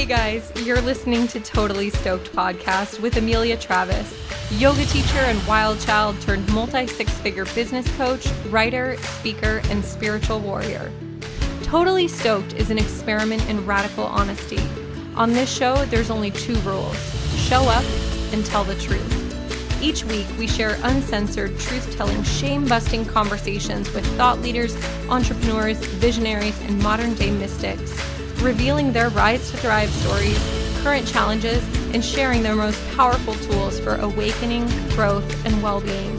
guys, you're listening to Totally Stoked podcast with Amelia Travis, yoga teacher and wild child turned multi-six-figure business coach, writer, speaker, and spiritual warrior. Totally Stoked is an experiment in radical honesty. On this show, there's only two rules: show up and tell the truth. Each week, we share uncensored, truth-telling, shame-busting conversations with thought leaders, entrepreneurs, visionaries, and modern-day mystics, revealing their rise to thrive stories, current challenges, and sharing their most powerful tools for awakening, growth, and well-being.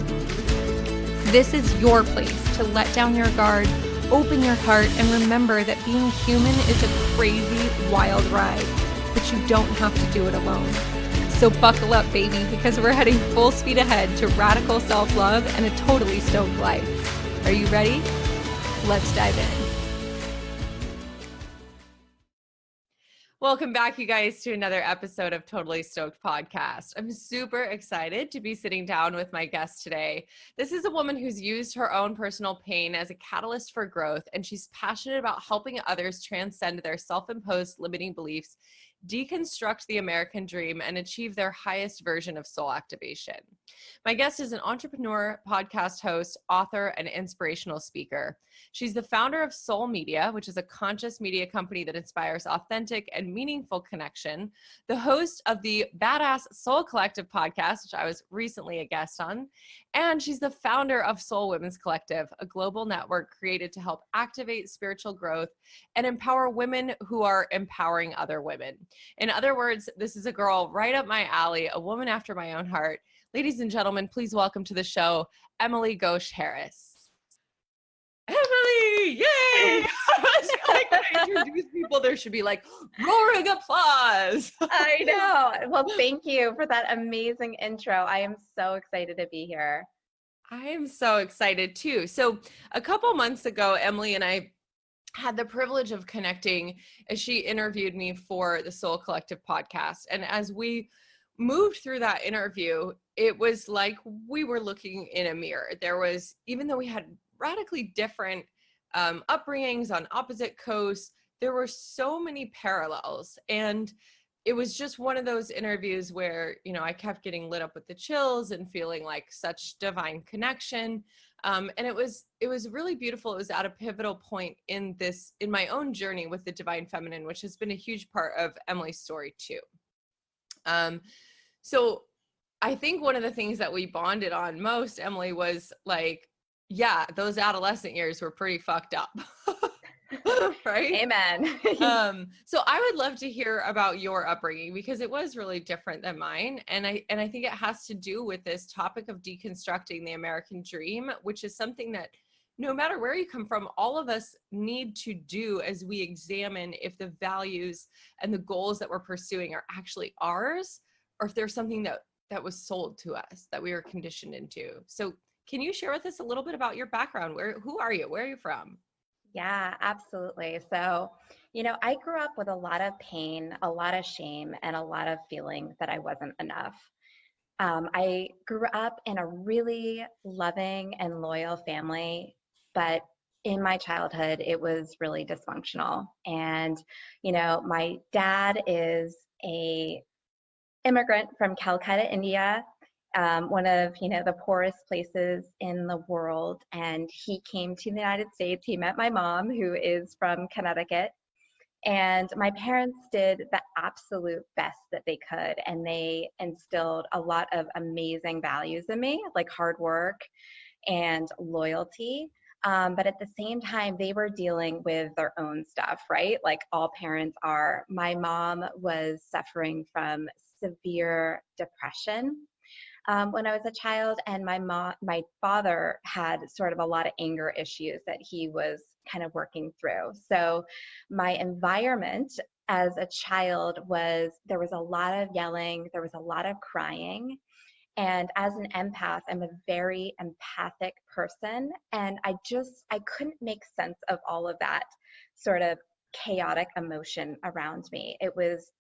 This is your place to let down your guard, open your heart, and remember that being human is a crazy, wild ride, but you don't have to do it alone. So buckle up, baby, because we're heading full speed ahead to radical self-love and a totally stoked life. Are you ready? Let's dive in. Welcome back, you guys, to another episode of Totally Stoked podcast. I'm super excited to be sitting down with my guest today. This is a woman who's used her own personal pain as a catalyst for growth, and she's passionate about helping others transcend their self-imposed limiting beliefs, deconstruct the American dream, and achieve their highest version of soul activation. My guest is an entrepreneur, podcast host, author, and inspirational speaker. She's the founder of Soul Media, which is a conscious media company that inspires authentic and meaningful connection, the host of the Badass Soul Collective podcast, which I was recently a guest on, and she's the founder of Soul Women's Collective, a global network created to help activate spiritual growth and empower women who are empowering other women. In other words, this is a girl right up my alley, a woman after my own heart. Ladies and gentlemen, please welcome to the show, Emily Ghosh Harris. Emily, yay! I feel like when I introduce people, there should be like roaring applause. I know. Well, thank you for that amazing intro. I am so excited to be here. I am so excited too. So a couple months ago, Emily and I had the privilege of connecting as she interviewed me for the Soul Collective podcast. And as we moved through that interview, it was like we were looking in a mirror. There was, even though we had radically different upbringings on opposite coasts, there were so many parallels. And it was just one of those interviews where, you know, I kept getting lit up with the chills and feeling like such divine connection. And it was really beautiful. It was at a pivotal point in my own journey with the divine feminine, which has been a huge part of Emily's story too. So I think one of the things that we bonded on most, Emily, was like, yeah, those adolescent years were pretty fucked up. Right? Amen. So I would love to hear about your upbringing, because it was really different than mine. And I think it has to do with this topic of deconstructing the American dream, which is something that no matter where you come from, all of us need to do as we examine if the values and the goals that we're pursuing are actually ours, or if there's something that was sold to us, that we were conditioned into. So can you share with us a little bit about your background? Who are you? Where are you from? Yeah, absolutely. So, you know, I grew up with a lot of pain, a lot of shame, and a lot of feeling that I wasn't enough. I grew up in a really loving and loyal family, but in my childhood, it was really dysfunctional. And, you know, my dad is a immigrant from Calcutta, India, one of, you know, the poorest places in the world. And he came to the United States. He met my mom, who is from Connecticut. And my parents did the absolute best that they could. And they instilled a lot of amazing values in me, like hard work and loyalty. But at the same time, they were dealing with their own stuff, right? Like all parents are. My mom was suffering from severe depression when I was a child, and my father had sort of a lot of anger issues that he was kind of working through. So my environment as a child there was a lot of yelling, there was a lot of crying. And as an empath, I'm a very empathic person, and I couldn't make sense of all of that sort of chaotic emotion around me. It was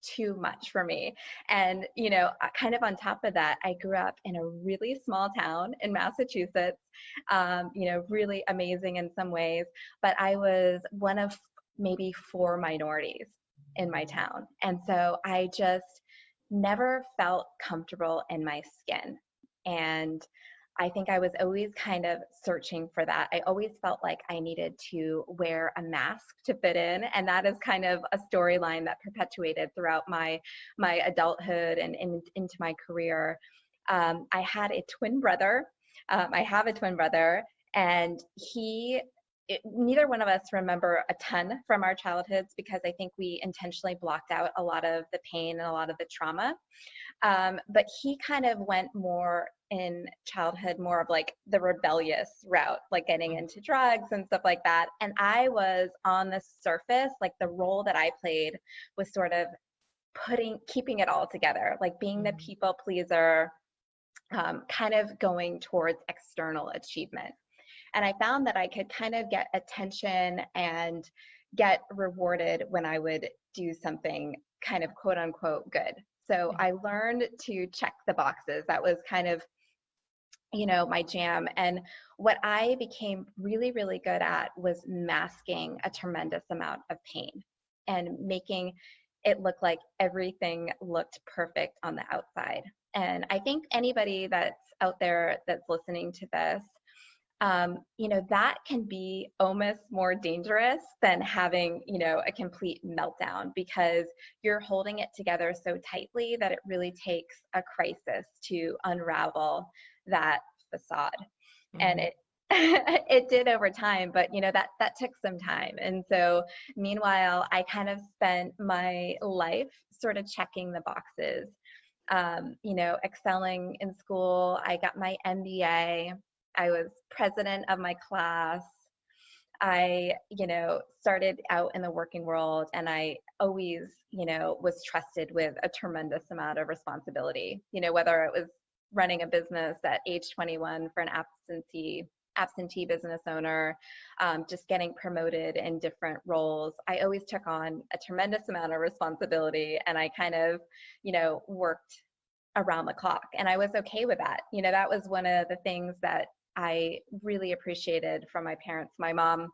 too much for me. And, you know, kind of on top of that, I grew up in a really small town in Massachusetts, you know, really amazing in some ways, but I was one of maybe 4 minorities in my town. And so I just never felt comfortable in my skin. And I think I was always kind of searching for that. I always felt like I needed to wear a mask to fit in. And that is kind of a storyline that perpetuated throughout my adulthood and into my career. I had a twin brother. I have a twin brother, and neither one of us remember a ton from our childhoods because I think we intentionally blocked out a lot of the pain and a lot of the trauma. But he kind of went more in childhood, more of like the rebellious route, like getting into drugs and stuff like that. And I was on the surface, like the role that I played was sort of keeping it all together, like being the people pleaser, kind of going towards external achievement. And I found that I could kind of get attention and get rewarded when I would do something kind of quote unquote good. So I learned to check the boxes. That was kind of, my jam. And what I became really, really good at was masking a tremendous amount of pain and making it look like everything looked perfect on the outside. And I think anybody that's out there that's listening to this, that can be almost more dangerous than having, a complete meltdown because you're holding it together so tightly that it really takes a crisis to unravel that facade. And it it did over time, but that took some time. And so meanwhile, I kind of spent my life sort of checking the boxes, excelling in school. I got my MBA. I was president of my class. I, started out in the working world, and I always, was trusted with a tremendous amount of responsibility, whether it was running a business at age 21 for an absentee business owner, just getting promoted in different roles. I always took on a tremendous amount of responsibility, and I kind of, worked around the clock, and I was okay with that. That was one of the things that I really appreciated from my parents. My mom,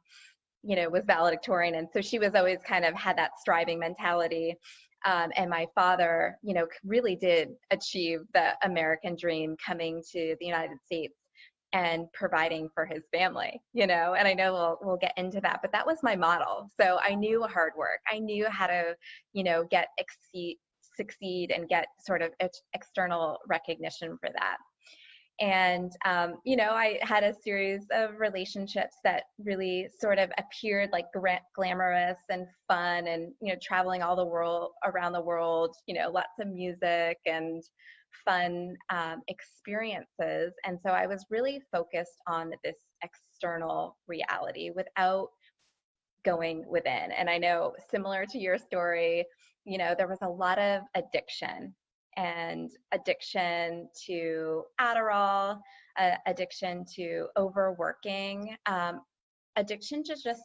was valedictorian, and so she was always kind of had that striving mentality. And my father, really did achieve the American dream, coming to the United States and providing for his family, and I know we'll get into that, but that was my model. So I knew hard work. I knew how to, succeed and get sort of external recognition for that. And, I had a series of relationships that really sort of appeared like glamorous and fun and, traveling around the world, lots of music and fun experiences. And so I was really focused on this external reality without going within. And I know, similar to your story, there was a lot of addiction to Adderall, addiction to overworking, addiction to just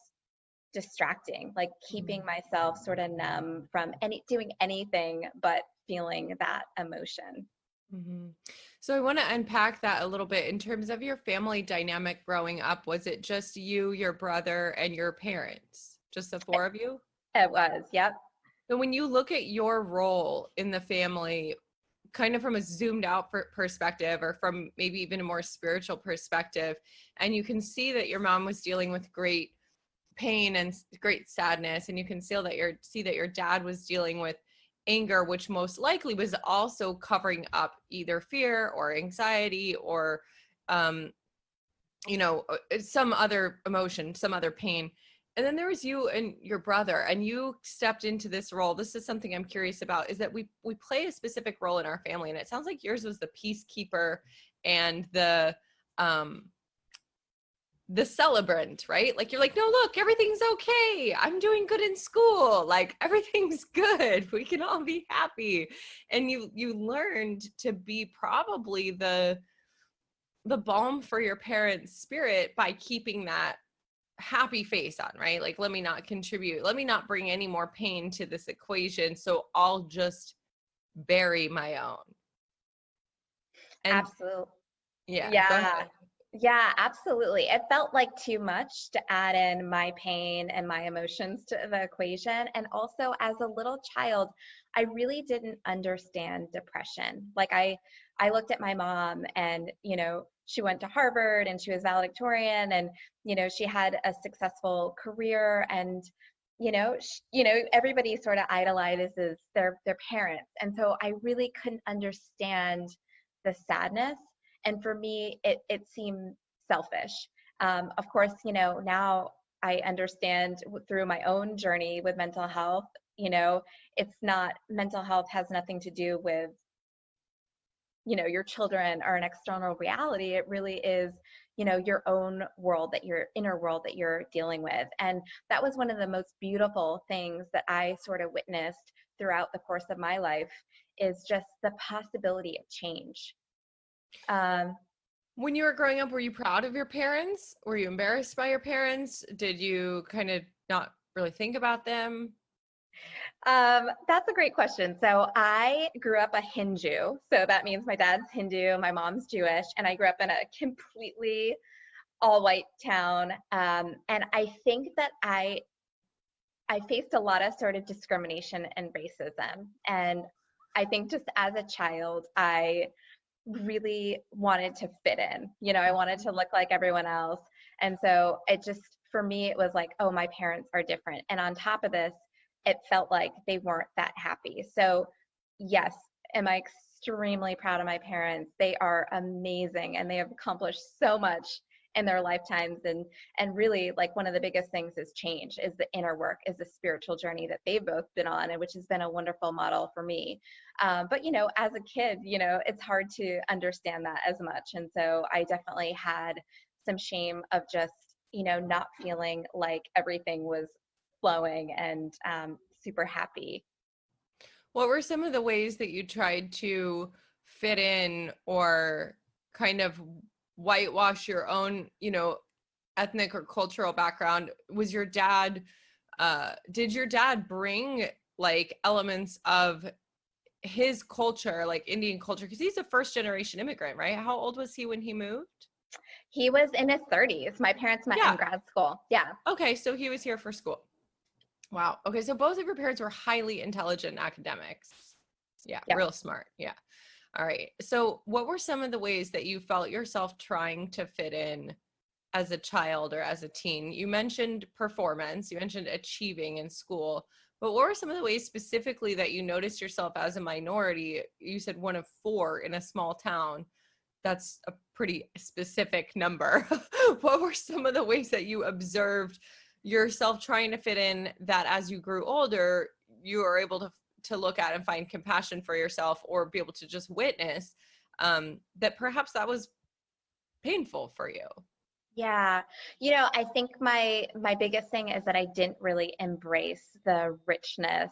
distracting, like keeping myself sort of numb from doing anything but feeling that emotion. So I want to unpack that a little bit in terms of your family dynamic growing up. Was it just you, your brother, and your parents? Just the four of you? It was, yep. So when you look at your role in the family, kind of from a zoomed out perspective, or from maybe even a more spiritual perspective, and you can see that your mom was dealing with great pain and great sadness, and you can see that your dad was dealing with anger, which most likely was also covering up either fear or anxiety or some other emotion, some other pain. And then there was you and your brother, and you stepped into this role. This is something I'm curious about, is that we play a specific role in our family. And it sounds like yours was the peacekeeper and the celebrant, right? Like, you're like, no, look, everything's okay. I'm doing good in school. Like, everything's good. We can all be happy. And you learned to be probably the balm for your parents' spirit by keeping that happy face on, right? Like, let me not contribute. Let me not bring any more pain to this equation. So I'll just bury my own. And absolutely. yeah. Yeah. Yeah, absolutely. It felt like too much to add in my pain and my emotions to the equation. And also, as a little child, I really didn't understand depression. I looked at my mom, and she went to Harvard, and she was valedictorian, and she had a successful career, and everybody sort of idolizes their parents, and so I really couldn't understand the sadness. And for me, it seemed selfish. Of course, now I understand through my own journey with mental health. It's not, mental health has nothing to do with your children or an external reality. It really is your own world, that your inner world that you're dealing with. And that was one of the most beautiful things that I sort of witnessed throughout the course of my life, is just the possibility of change. um, When you were growing up, were you proud of your parents? Were you embarrassed by your parents? Did you kind of not really think about them? That's a great question. So I grew up a Hindu. So that means my dad's Hindu, my mom's Jewish, and I grew up in a completely all white town. And I think that I faced a lot of sort of discrimination and racism. And I think just as a child, I really wanted to fit in. I wanted to look like everyone else. And so it just, for me, it was like, oh, my parents are different. And on top of this, it felt like they weren't that happy. So, yes, am I extremely proud of my parents? They are amazing, and they have accomplished so much in their lifetimes. And really, like, one of the biggest things is change, is the inner work, is the spiritual journey that they've both been on, and which has been a wonderful model for me. But as a kid, it's hard to understand that as much. And so I definitely had some shame of just, not feeling like everything was flowing and super happy. What were some of the ways that you tried to fit in or kind of whitewash your own, ethnic or cultural background? Was your dad, did your dad bring like elements of his culture, like Indian culture? Because he's a first generation immigrant, right? How old was he when he moved? He was in his 30s. My parents met in Yeah. grad school. Yeah. Okay, so he was here for school. Wow. Okay, so both of your parents were highly intelligent academics. Yeah, Yeah. real smart. Yeah. All right. So, what were some of the ways that you felt yourself trying to fit in as a child or as a teen? You mentioned performance, you mentioned achieving in school, but what were some of the ways specifically that you noticed yourself as a minority? You said one of four in a small town. That's a pretty specific number. What were some of the ways that you observed yourself trying to fit in, that as you grew older, you were able to look at and find compassion for yourself, or be able to just witness that perhaps that was painful for you? Yeah. I think my biggest thing is that I didn't really embrace the richness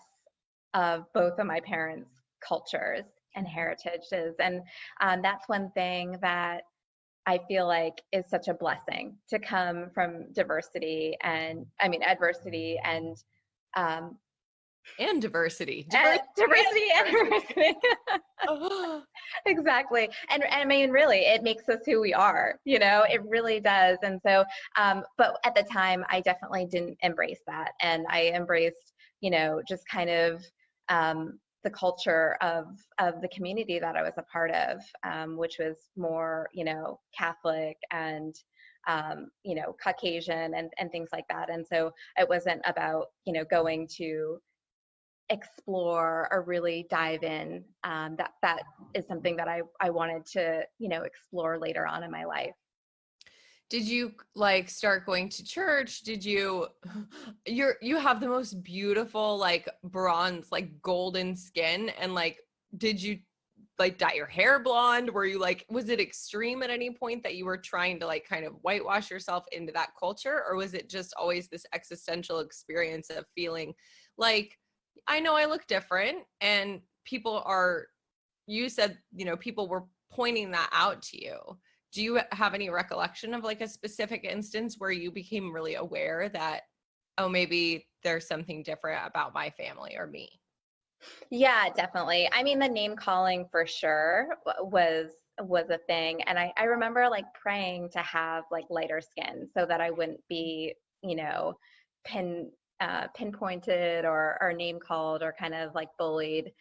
of both of my parents' cultures and heritages. And that's one thing that I feel like is such a blessing, to come from diversity, and I mean adversity, um, And diversity. diversity and diversity. Oh, Exactly. And I mean, really, it makes us who we are, it really does. And so, but at the time, I definitely didn't embrace that. And I embraced, just kind of the culture of the community that I was a part of, which was more, Catholic and, Caucasian and things like that. And so it wasn't about, going to explore or really dive in. That is something that I wanted to explore later on in my life. did you like start going to church? Did you you have the most beautiful like bronze, like golden skin, and like did you like dye your hair blonde? Were you like, was it extreme at any point that you were trying to like kind of whitewash yourself into that culture? Or was it just always this existential experience of feeling like, I know I look different, and people are, you said, people were pointing that out to you. Do you have any recollection of like a specific instance where you became really aware that, oh, maybe there's something different about my family or me? Yeah, definitely. I mean, the name calling for sure was was a thing. And I remember like praying to have like lighter skin so that I wouldn't be, you know, pinpointed or name called or kind of like bullied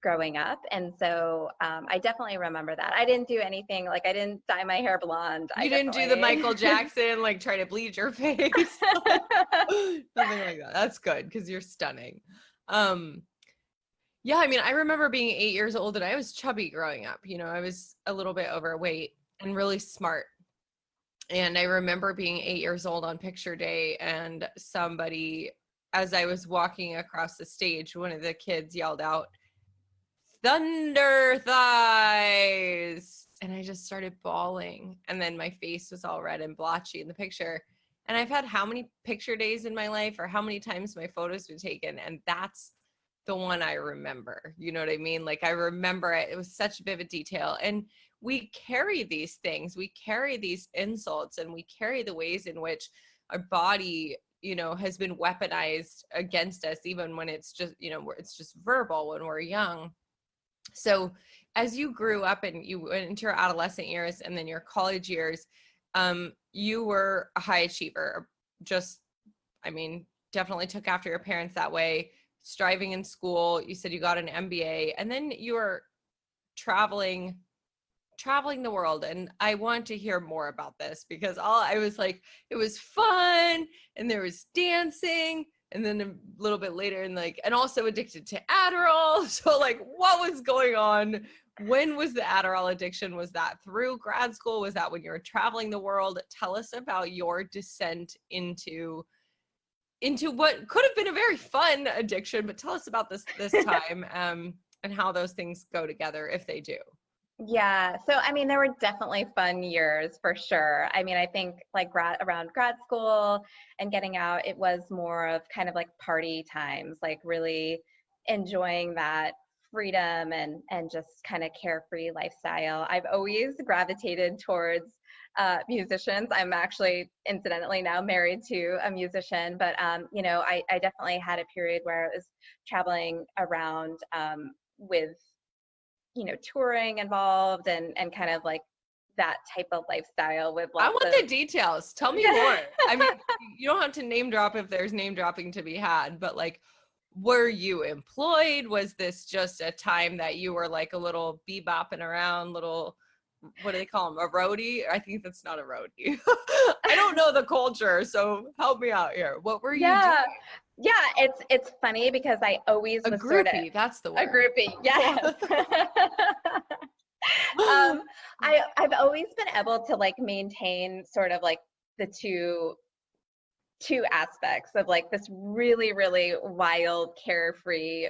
growing up. And so I definitely remember that. I didn't do anything, like I didn't dye my hair blonde. I You didn't do the definitely Michael Jackson, like try to bleach your face. Nothing like that. That's good because you're stunning. Yeah, I mean, I remember being 8 years old and I was chubby growing up. You know, I was a little bit overweight and really smart. And I remember being 8 years old on picture day, and somebody, as I was walking across the stage, one of the kids yelled out, "Thunder thighs!" And I just started bawling. And then my face was all red and blotchy in the picture. And I've had how many picture days in my life, or how many times my photos been taken, and that's the one I remember. You know what I mean? Like I remember it. It was such vivid detail. And we carry these things. We carry these insults, and we carry the ways in which our body, you know, has been weaponized against us, even when it's just, you know, it's just verbal when we're young. So as you grew up and you went into your adolescent years and then your college years, you were a high achiever. Just, I mean, definitely took after your parents that way, striving in school. You said you got an MBA, and then you were traveling the world. And I want to hear more about this, because I was like, it was fun and there was dancing, and then a little bit later and also addicted to Adderall. So like, what was going on? When was the Adderall addiction? Was that through grad school? Was that when you were traveling the world? Tell us about your descent into what could have been a very fun addiction, but tell us about this time, and how those things go together, if they do. Yeah. So, I mean, there were definitely fun years for sure. I mean, I think like around grad school and getting out, it was more of kind of like party times, like really enjoying that freedom and just kind of carefree lifestyle. I've always gravitated towards musicians. I'm actually incidentally now married to a musician, but you know, I definitely had a period where I was traveling around with, you know, touring involved and kind of like that type of lifestyle with I lots want of the details. Tell me more. I mean, you don't have to name drop if there's name dropping to be had, but like, were you employed? Was this just a time that you were like a little bebopping around, little, what do they call them? A roadie? I think that's not a roadie. I don't know the culture, so help me out here. What were you doing? yeah. Yeah, it's funny because I always A was sort of groupie, that's the a word. groupie. Yes. I've always been able to like maintain sort of like the two aspects of like this really, really wild, carefree,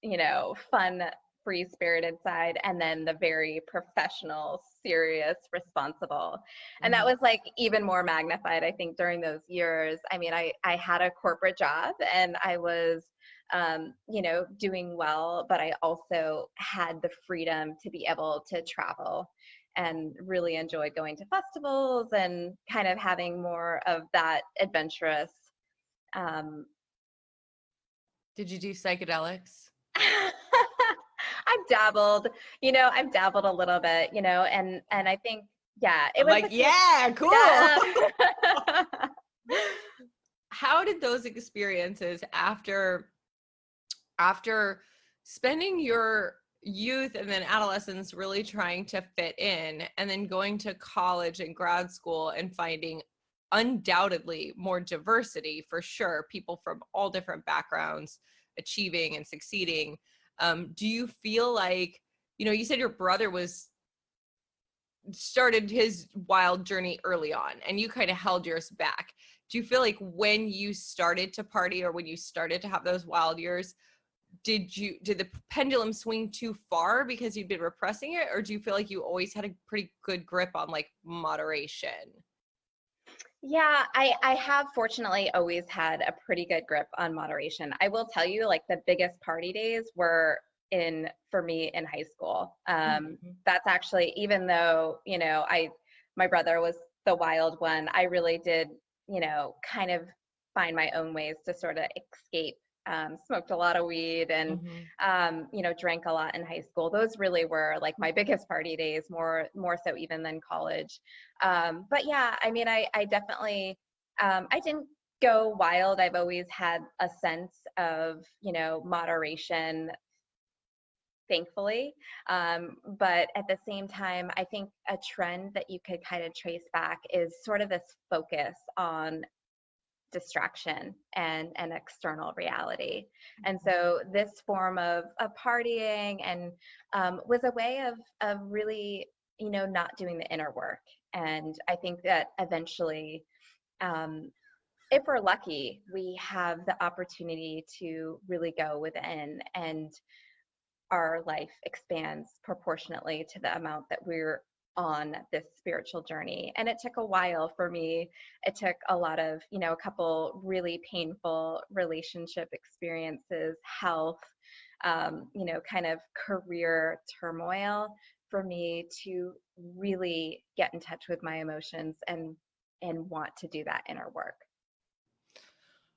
you know, fun, free spirited side, and then the very professional, serious, responsible. And that was like even more magnified, I think, during those years. I mean, I had a corporate job and I was, you know, doing well, but I also had the freedom to be able to travel and really enjoy going to festivals and kind of having more of that adventurous. Um, Did you do psychedelics? I've dabbled, you know, I've dabbled a little bit, you know, and I think, yeah, it I'm was like, a good, yeah, cool. yeah. How did those experiences after spending your youth and then adolescence really trying to fit in, and then going to college and grad school and finding undoubtedly more diversity, for sure, people from all different backgrounds achieving and succeeding, do you feel like, you know, you said your brother started his wild journey early on and you kind of held yours back. Do you feel like when you started to party or when you started to have those wild years, did the pendulum swing too far because you'd been repressing it, or do you feel like you always had a pretty good grip on like moderation? Yeah, I have fortunately always had a pretty good grip on moderation. I will tell you, like the biggest party days were for me in high school. That's actually, even though, you know, my brother was the wild one, I really did, you know, kind of find my own ways to sort of escape smoked a lot of weed, and drank a lot in high school. Those really were like my biggest party days, more so even than college. But yeah, I mean, I definitely, I didn't go wild. I've always had a sense of, moderation, thankfully. But at the same time, I think a trend that you could kind of trace back is sort of this focus on distraction and external reality. And so this form of partying and was a way of really, not doing the inner work. And I think that eventually, if we're lucky, we have the opportunity to really go within, and our life expands proportionately to the amount that we're on this spiritual journey. And it took a while for me. It took a lot of, a couple really painful relationship experiences, health, kind of career turmoil for me to really get in touch with my emotions and want to do that inner work.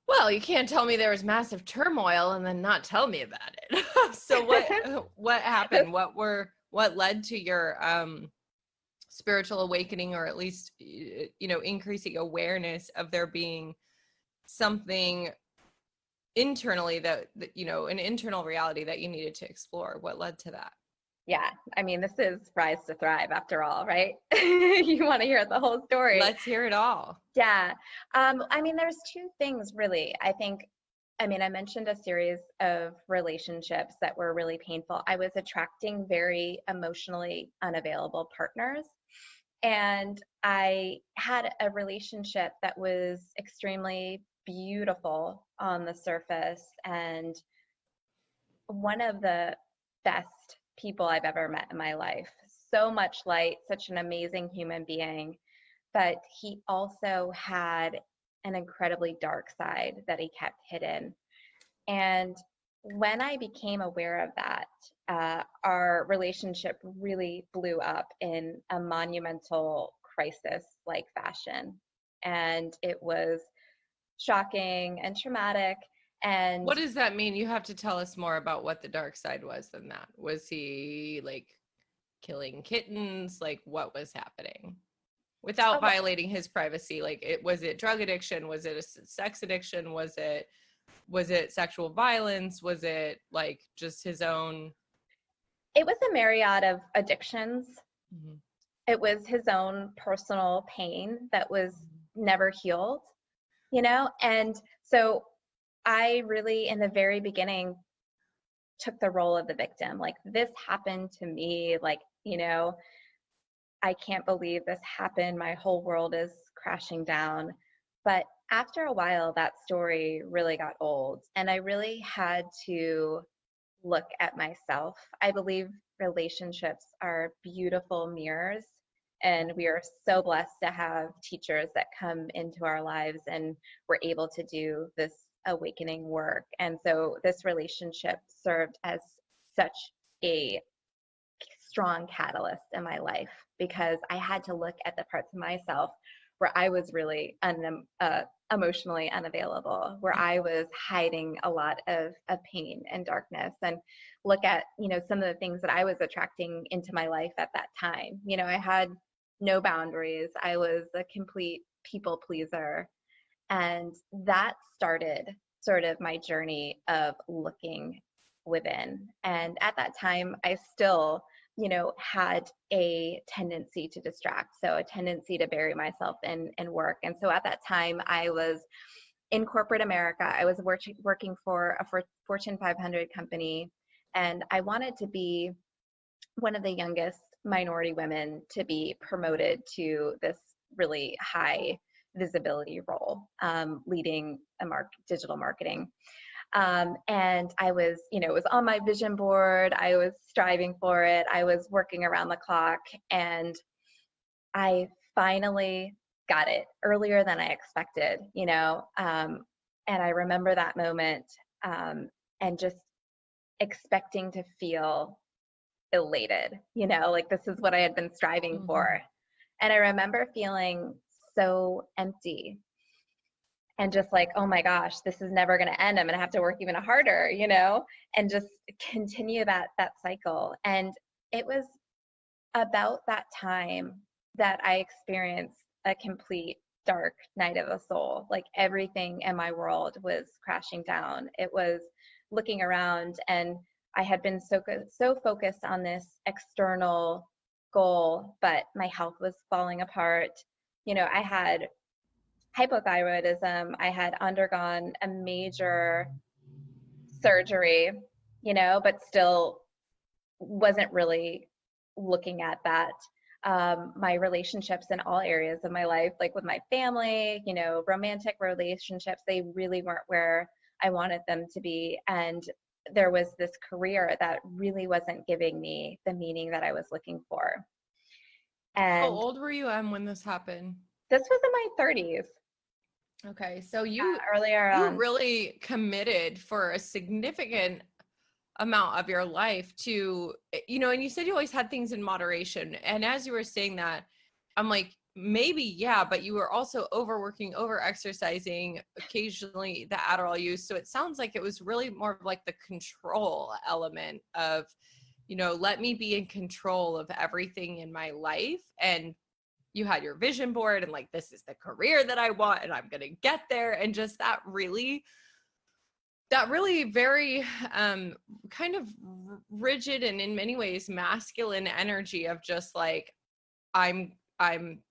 Well, you can't tell me there was massive turmoil and then not tell me about it. So what happened? What led to your spiritual awakening, or at least increasing awareness of there being something internally that an internal reality that you needed to explore? What led to that? Yeah, I mean, this is Rise to Thrive after all, right? You want to hear the whole story. Let's hear it all. Yeah. I mean, there's two things really. I mentioned a series of relationships that were really painful. I was attracting very emotionally unavailable partners. And I had a relationship that was extremely beautiful on the surface, and one of the best people I've ever met in my life. So much light, such an amazing human being. But he also had an incredibly dark side that he kept hidden. And when I became aware of that, our relationship really blew up in a monumental crisis-like fashion. And it was shocking and traumatic. And what does that mean? You have to tell us more about what the dark side was than that. Was he like killing kittens? Like, what was happening? Without violating his privacy, like, was it drug addiction? Was it a sex addiction? Was it sexual violence? Was it like just his own? It was a myriad of addictions. Mm-hmm. It was his own personal pain that was never healed, and so I really, in the very beginning, took the role of the victim. Like, this happened to me, like, I can't believe this happened. My whole world is crashing down. But after a while, that story really got old, and I really had to look at myself. I believe relationships are beautiful mirrors, and we are so blessed to have teachers that come into our lives, and we're able to do this awakening work. And so this relationship served as such a strong catalyst in my life, because I had to look at the parts of myself where I was really emotionally unavailable, where I was hiding a lot of pain and darkness, and look at, some of the things that I was attracting into my life at that time. I had no boundaries. I was a complete people pleaser. And that started sort of my journey of looking within. And at that time, I still, had a tendency to distract. So a tendency to bury myself in work. And so at that time, I was in corporate America. I was working for a Fortune 500 company. And I wanted to be one of the youngest minority women to be promoted to this really high visibility role, leading digital marketing. And I was, it was on my vision board. I was striving for it. I was working around the clock, and I finally got it earlier than I expected, and I remember that moment, and just expecting to feel elated, like this is what I had been striving for. And I remember feeling so empty. and just like, oh my gosh, this is never going to end. I'm going to have to work even harder, you know, and just continue that cycle. And it was about that time that I experienced a complete dark night of the soul. Like everything in my world was crashing down. It was looking around, and I had been so focused on this external goal, but my health was falling apart. You know, I had hypothyroidism. I had undergone a major surgery, you know, but still wasn't really looking at that. My relationships in all areas of my life, like with my family, you know, romantic relationships, they really weren't where I wanted them to be. And there was this career that really wasn't giving me the meaning that I was looking for. And how old were you when this happened? this was in my 30s. Okay, so you earlier you on. really committed for a significant amount of your life to, you know, and you said you always had things in moderation. And as you were saying that, I'm like, maybe, yeah, but you were also overworking, over exercising, occasionally the Adderall use. So it sounds like it was really more of like the control element of, you know, let me be in control of everything in my life. And you had your vision board and like, this is the career that I want and I'm going to get there. And just that really very kind of rigid and in many ways masculine energy of just like, I'm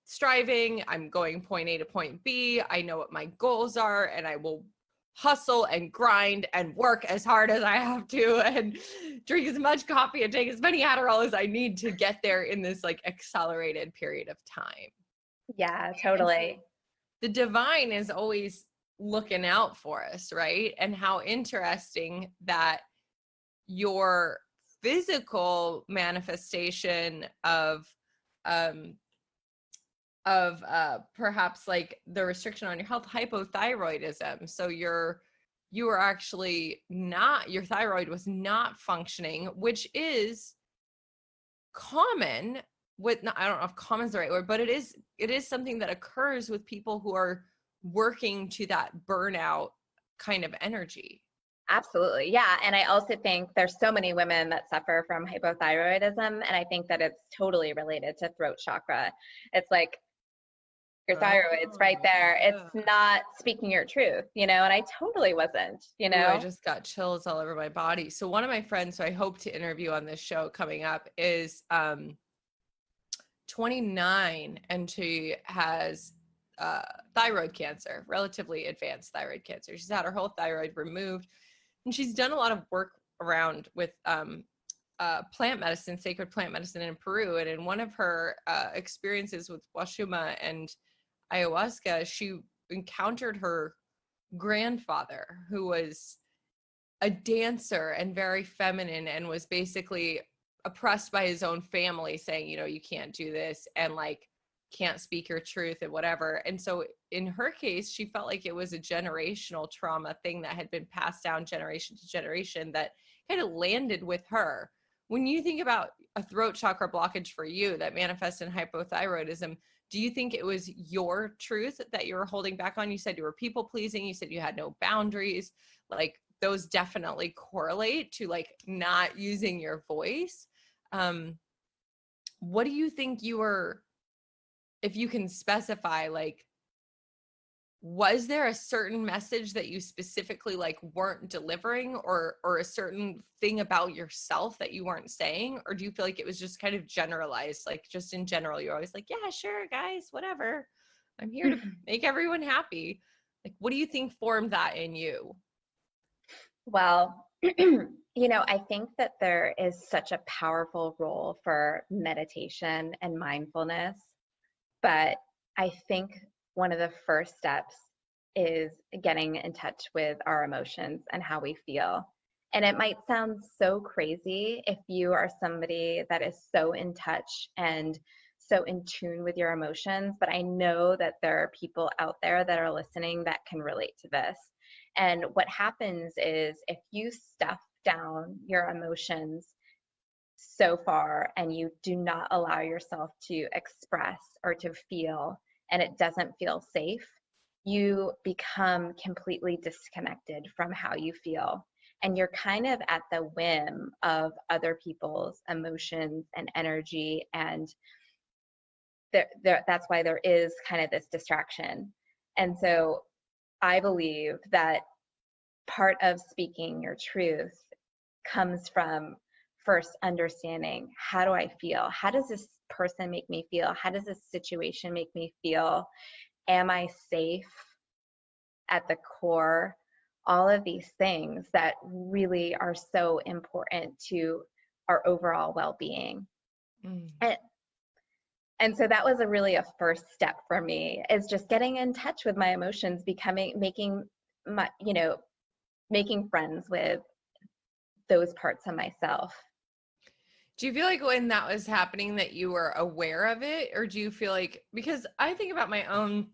striving, I'm going point A to point B, I know what my goals are, and I will hustle and grind and work as hard as I have to and drink as much coffee and take as many Adderall as I need to get there in this like accelerated period of time. Yeah, totally. The divine is always looking out for us, right? And how interesting that your physical manifestation of perhaps like the restriction on your health, hypothyroidism. So you were actually not, your thyroid was not functioning, which is common with, I don't know if common is the right word, but it is something that occurs with people who are working to that burnout kind of energy. Absolutely. Yeah. And I also think there's so many women that suffer from hypothyroidism. And I think that it's totally related to throat chakra. It's like your thyroid's right there. It's not speaking your truth, you know, and I totally wasn't, you know. Ooh, I just got chills all over my body. So one of my friends who I hope to interview on this show coming up is 29, and she has thyroid cancer, relatively advanced thyroid cancer. She's had her whole thyroid removed, and she's done a lot of work around with plant medicine, sacred plant medicine in Peru. And in one of her experiences with Washuma and ayahuasca, she encountered her grandfather, who was a dancer and very feminine and was basically oppressed by his own family, saying, you know, you can't do this and like can't speak your truth and whatever. And so in her case, she felt like it was a generational trauma thing that had been passed down generation to generation that kind of landed with her. When you think about a throat chakra blockage for you that manifests in hypothyroidism, do you think it was your truth that you were holding back on? You said you were people pleasing. You said you had no boundaries. Like those definitely correlate to like not using your voice. What do you think you were, if you can specify, like, was there a certain message that you specifically like weren't delivering, or a certain thing about yourself that you weren't saying? Or do you feel like it was just kind of generalized, like just in general, you're always like, yeah, sure, guys, whatever. I'm here to make everyone happy. Like, what do you think formed that in you? Well, you know, I think that there is such a powerful role for meditation and mindfulness, but I think one of the first steps is getting in touch with our emotions and how we feel. And it might sound so crazy if you are somebody that is so in touch and so in tune with your emotions, but I know that there are people out there that are listening that can relate to this. And what happens is if you stuff down your emotions so far and you do not allow yourself to express or to feel, and it doesn't feel safe, you become completely disconnected from how you feel. And you're kind of at the whim of other people's emotions and energy. And that's why there is kind of this distraction. And so I believe that part of speaking your truth comes from first understanding, how do I feel? How does this person make me feel? How does this situation make me feel? Am I safe at the core? All of these things that really are so important to our overall well-being. And so that was a first step for me, is just getting in touch with my emotions, making friends with those parts of myself. Do you feel like when that was happening that you were aware of it? Or do you feel like, because I think about my own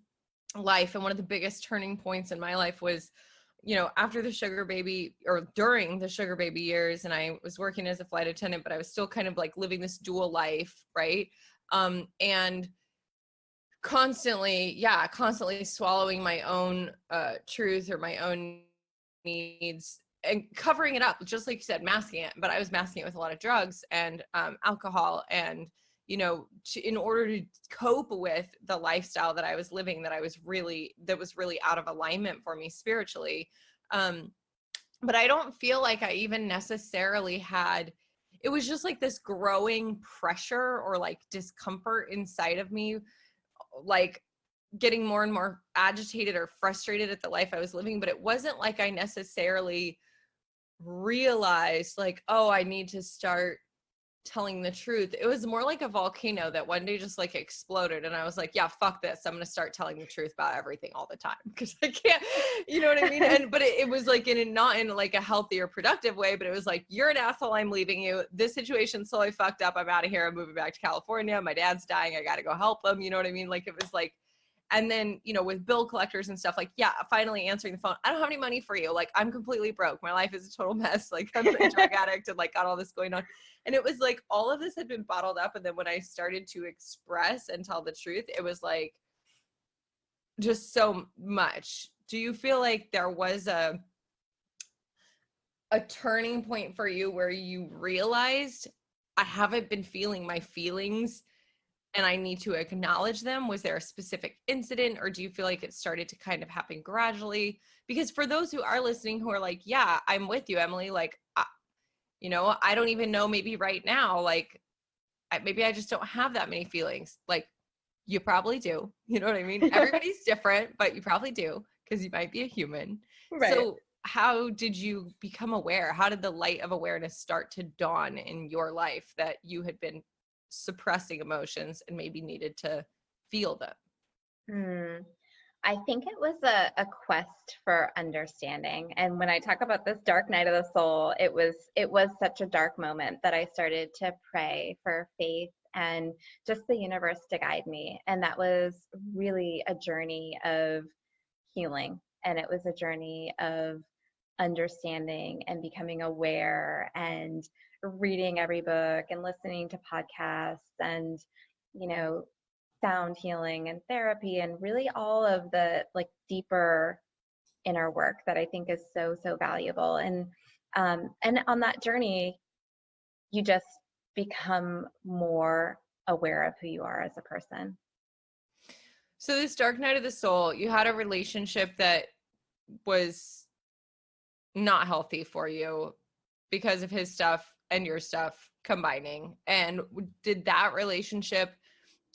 life, and one of the biggest turning points in my life was, after the sugar baby, or during the sugar baby years, and I was working as a flight attendant, but I was still kind of like living this dual life, right? And constantly swallowing my own truth or my own needs and covering it up, just like you said, masking it. But I was masking it with a lot of drugs and alcohol, and in order to cope with the lifestyle that I was living, that was really out of alignment for me spiritually. But I don't feel like I even necessarily had, it was just like this growing pressure or like discomfort inside of me, like getting more and more agitated or frustrated at the life I was living. But it wasn't like I necessarily realized like, oh, I need to start telling the truth. It was more like a volcano that one day just like exploded, and I was like, yeah, fuck this, I'm gonna start telling the truth about everything all the time, because I can't, you know what I mean? But it was like not in like a healthy or productive way, but it was like, you're an asshole, I'm leaving you, this situation's totally fucked up, I'm out of here, I'm moving back to California, my dad's dying, I gotta go help him, you know what I mean? Like, it was like, and then, with bill collectors and stuff, like, yeah, finally answering the phone, I don't have any money for you, like, I'm completely broke, my life is a total mess, like, I'm a drug addict and like got all this going on. And it was like all of this had been bottled up, and then when I started to express and tell the truth, it was like just so much. Do you feel like there was a turning point for you where you realized, I haven't been feeling my feelings and I need to acknowledge them? Was there a specific incident, or do you feel like it started to kind of happen gradually? Because for those who are listening who are like, yeah, I'm with you, Emily, like, I don't even know, maybe right now, like, maybe I just don't have that many feelings. Like, you probably do. You know what I mean? Everybody's different, but you probably do, because you might be a human. Right. So how did you become aware? How did the light of awareness start to dawn in your life that you had been suppressing emotions and maybe needed to feel them? I think it was a quest for understanding. And when I talk about this dark night of the soul, it was such a dark moment that I started to pray for faith and just the universe to guide me. And that was really a journey of healing. And it was a journey of understanding and becoming aware and reading every book and listening to podcasts and, sound healing and therapy, and really all of the like deeper inner work that I think is so valuable. And on that journey, you just become more aware of who you are as a person. So this dark night of the soul, you had a relationship that was not healthy for you because of his stuff and your stuff combining. And did that relationship,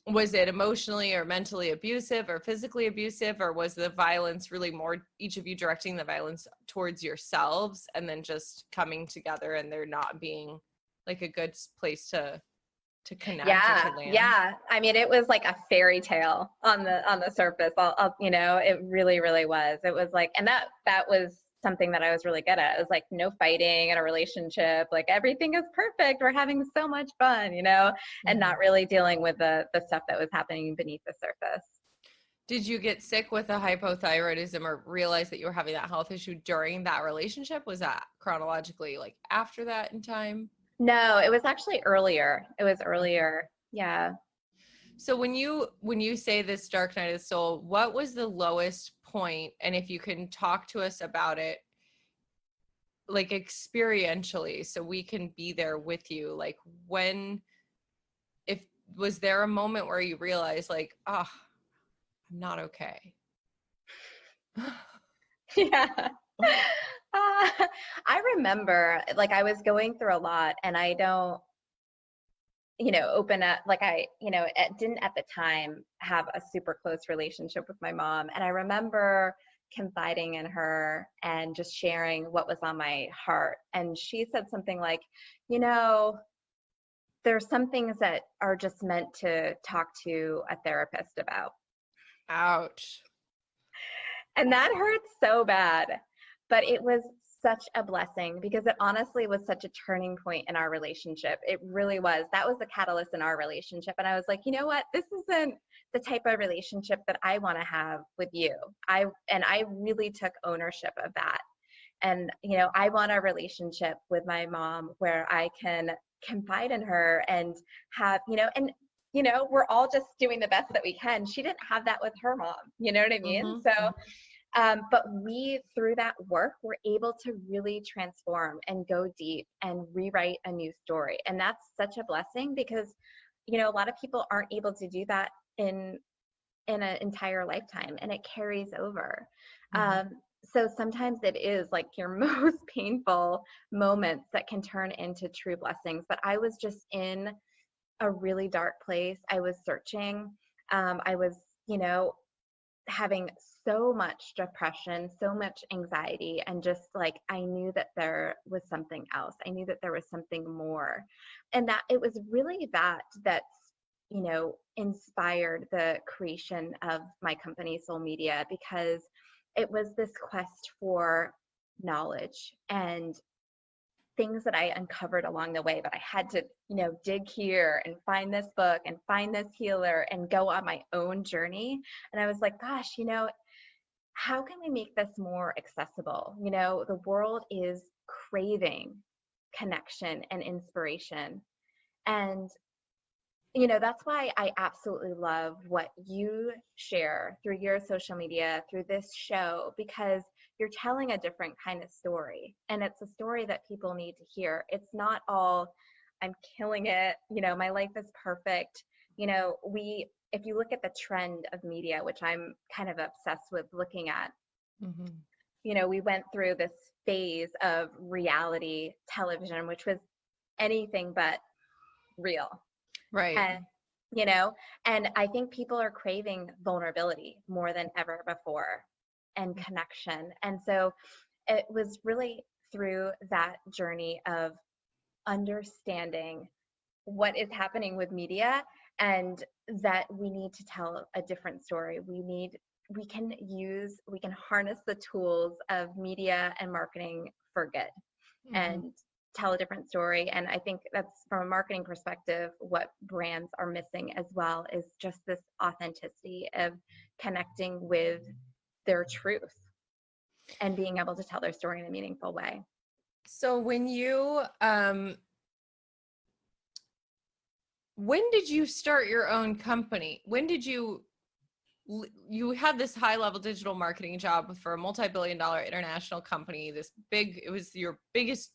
was it emotionally or mentally abusive or physically abusive, or was the violence really more each of you directing the violence towards yourselves and then just coming together and there not being like a good place to connect? Yeah. I mean, it was like a fairy tale on the surface. It really was. It was like, and that was something that I was really good at. It was like no fighting in a relationship, like everything is perfect, we're having so much fun, and not really dealing with the stuff that was happening beneath the surface. Did you get sick with a hypothyroidism or realize that you were having that health issue during that relationship? Was that chronologically like after that in time? No, it was actually earlier. It was earlier. Yeah. So when you say this dark night of the soul, what was the lowest point, and if you can talk to us about it, like experientially, so we can be there with you, like was there a moment where you realized like, I'm not okay? Yeah. I remember like I was going through a lot, and I don't, open up, like didn't at the time have a super close relationship with my mom. And I remember confiding in her and just sharing what was on my heart. And she said something like, there's some things that are just meant to talk to a therapist about. Ouch. And that hurt so bad, but it was such a blessing because it honestly was such a turning point in our relationship. It really was. That was the catalyst in our relationship. And I was like, you know what? This isn't the type of relationship that I want to have with you. I really took ownership of that. And, I want a relationship with my mom where I can confide in her and have, we're all just doing the best that we can. She didn't have that with her mom. You know what I mean? Mm-hmm. So, but we, through that work, were able to really transform and go deep and rewrite a new story. And that's such a blessing because, a lot of people aren't able to do that in an entire lifetime, and it carries over. Mm-hmm. So sometimes it is like your most painful moments that can turn into true blessings. But I was just in a really dark place. I was searching. I was, having so much depression, so much anxiety, and just like I knew that there was something else. I knew that there was something more. And that it was really that's inspired the creation of my company, Soul Media, because it was this quest for knowledge and things that I uncovered along the way, but I had to, dig here and find this book and find this healer and go on my own journey. And I was like, gosh, how can we make this more accessible? The world is craving connection and inspiration. And that's why I absolutely love what you share through your social media, through this show, because you're telling a different kind of story. And it's a story that people need to hear. It's not all, I'm killing it, my life is perfect. If you look at the trend of media, which I'm kind of obsessed with looking at, Mm-hmm. We went through this phase of reality television, which was anything but real. Right. And, and I think people are craving vulnerability more than ever before and connection. And so it was really through that journey of understanding what is happening with media and that we need to tell a different story. We can harness the tools of media and marketing for good. Mm-hmm. And tell a different story. And I think that's, from a marketing perspective, what brands are missing as well, is just this authenticity of connecting with their truth and being able to tell their story in a meaningful way. So when did you start your own company? When did you had this high-level digital marketing job for a multi-billion-dollar international company, it was your biggest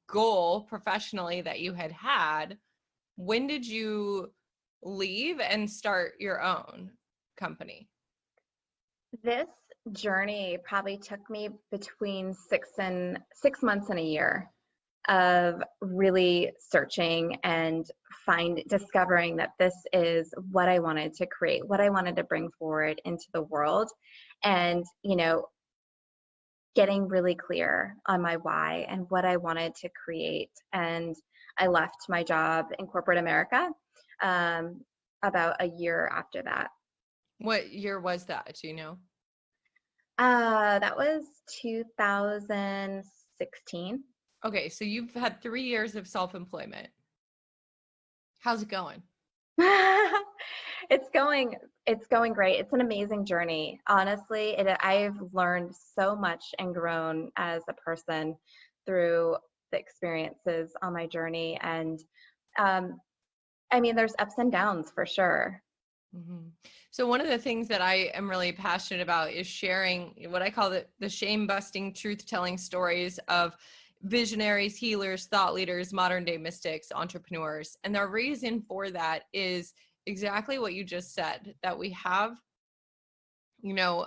goal professionally that you had. When did you leave and start your own company? This journey probably took me between 6 months and a year of really searching and discovering that this is what I wanted to create, what I wanted to bring forward into the world, and getting really clear on my why and what I wanted to create. And I left my job in corporate America about a year after that. What year was that? Do you know? That was 2016. Okay, so you've had 3 years of self-employment. How's it going? It's going great. It's an amazing journey. Honestly, I've learned so much and grown as a person through the experiences on my journey. And there's ups and downs for sure. Mm-hmm. So one of the things that I am really passionate about is sharing what I call the shame busting, truth telling stories of visionaries, healers, thought leaders, modern day mystics, entrepreneurs. And the reason for that is exactly what you just said, that we have, you know,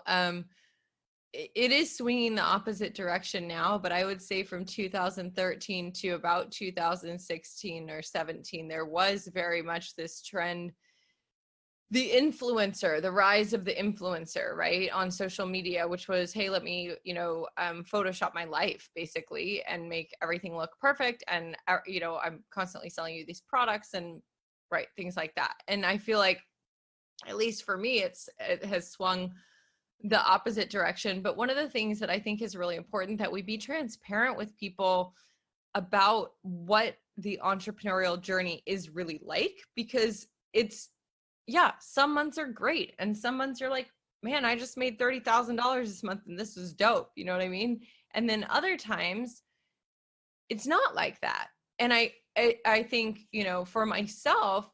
it is swinging the opposite direction now, but I would say from 2013 to about 2016 or 17, there was very much this trend, the influencer, the rise of the influencer, right, on social media, which was, hey, let me, Photoshop my life basically and make everything look perfect. And, I'm constantly selling you these products and right, things like that. And I feel like, at least for me, it has swung the opposite direction. But one of the things that I think is really important, that we be transparent with people about what the entrepreneurial journey is really like, because some months are great. And some months you're like, man, I just made $30,000 this month and this was dope. You know what I mean? And then other times it's not like that. And I think, for myself,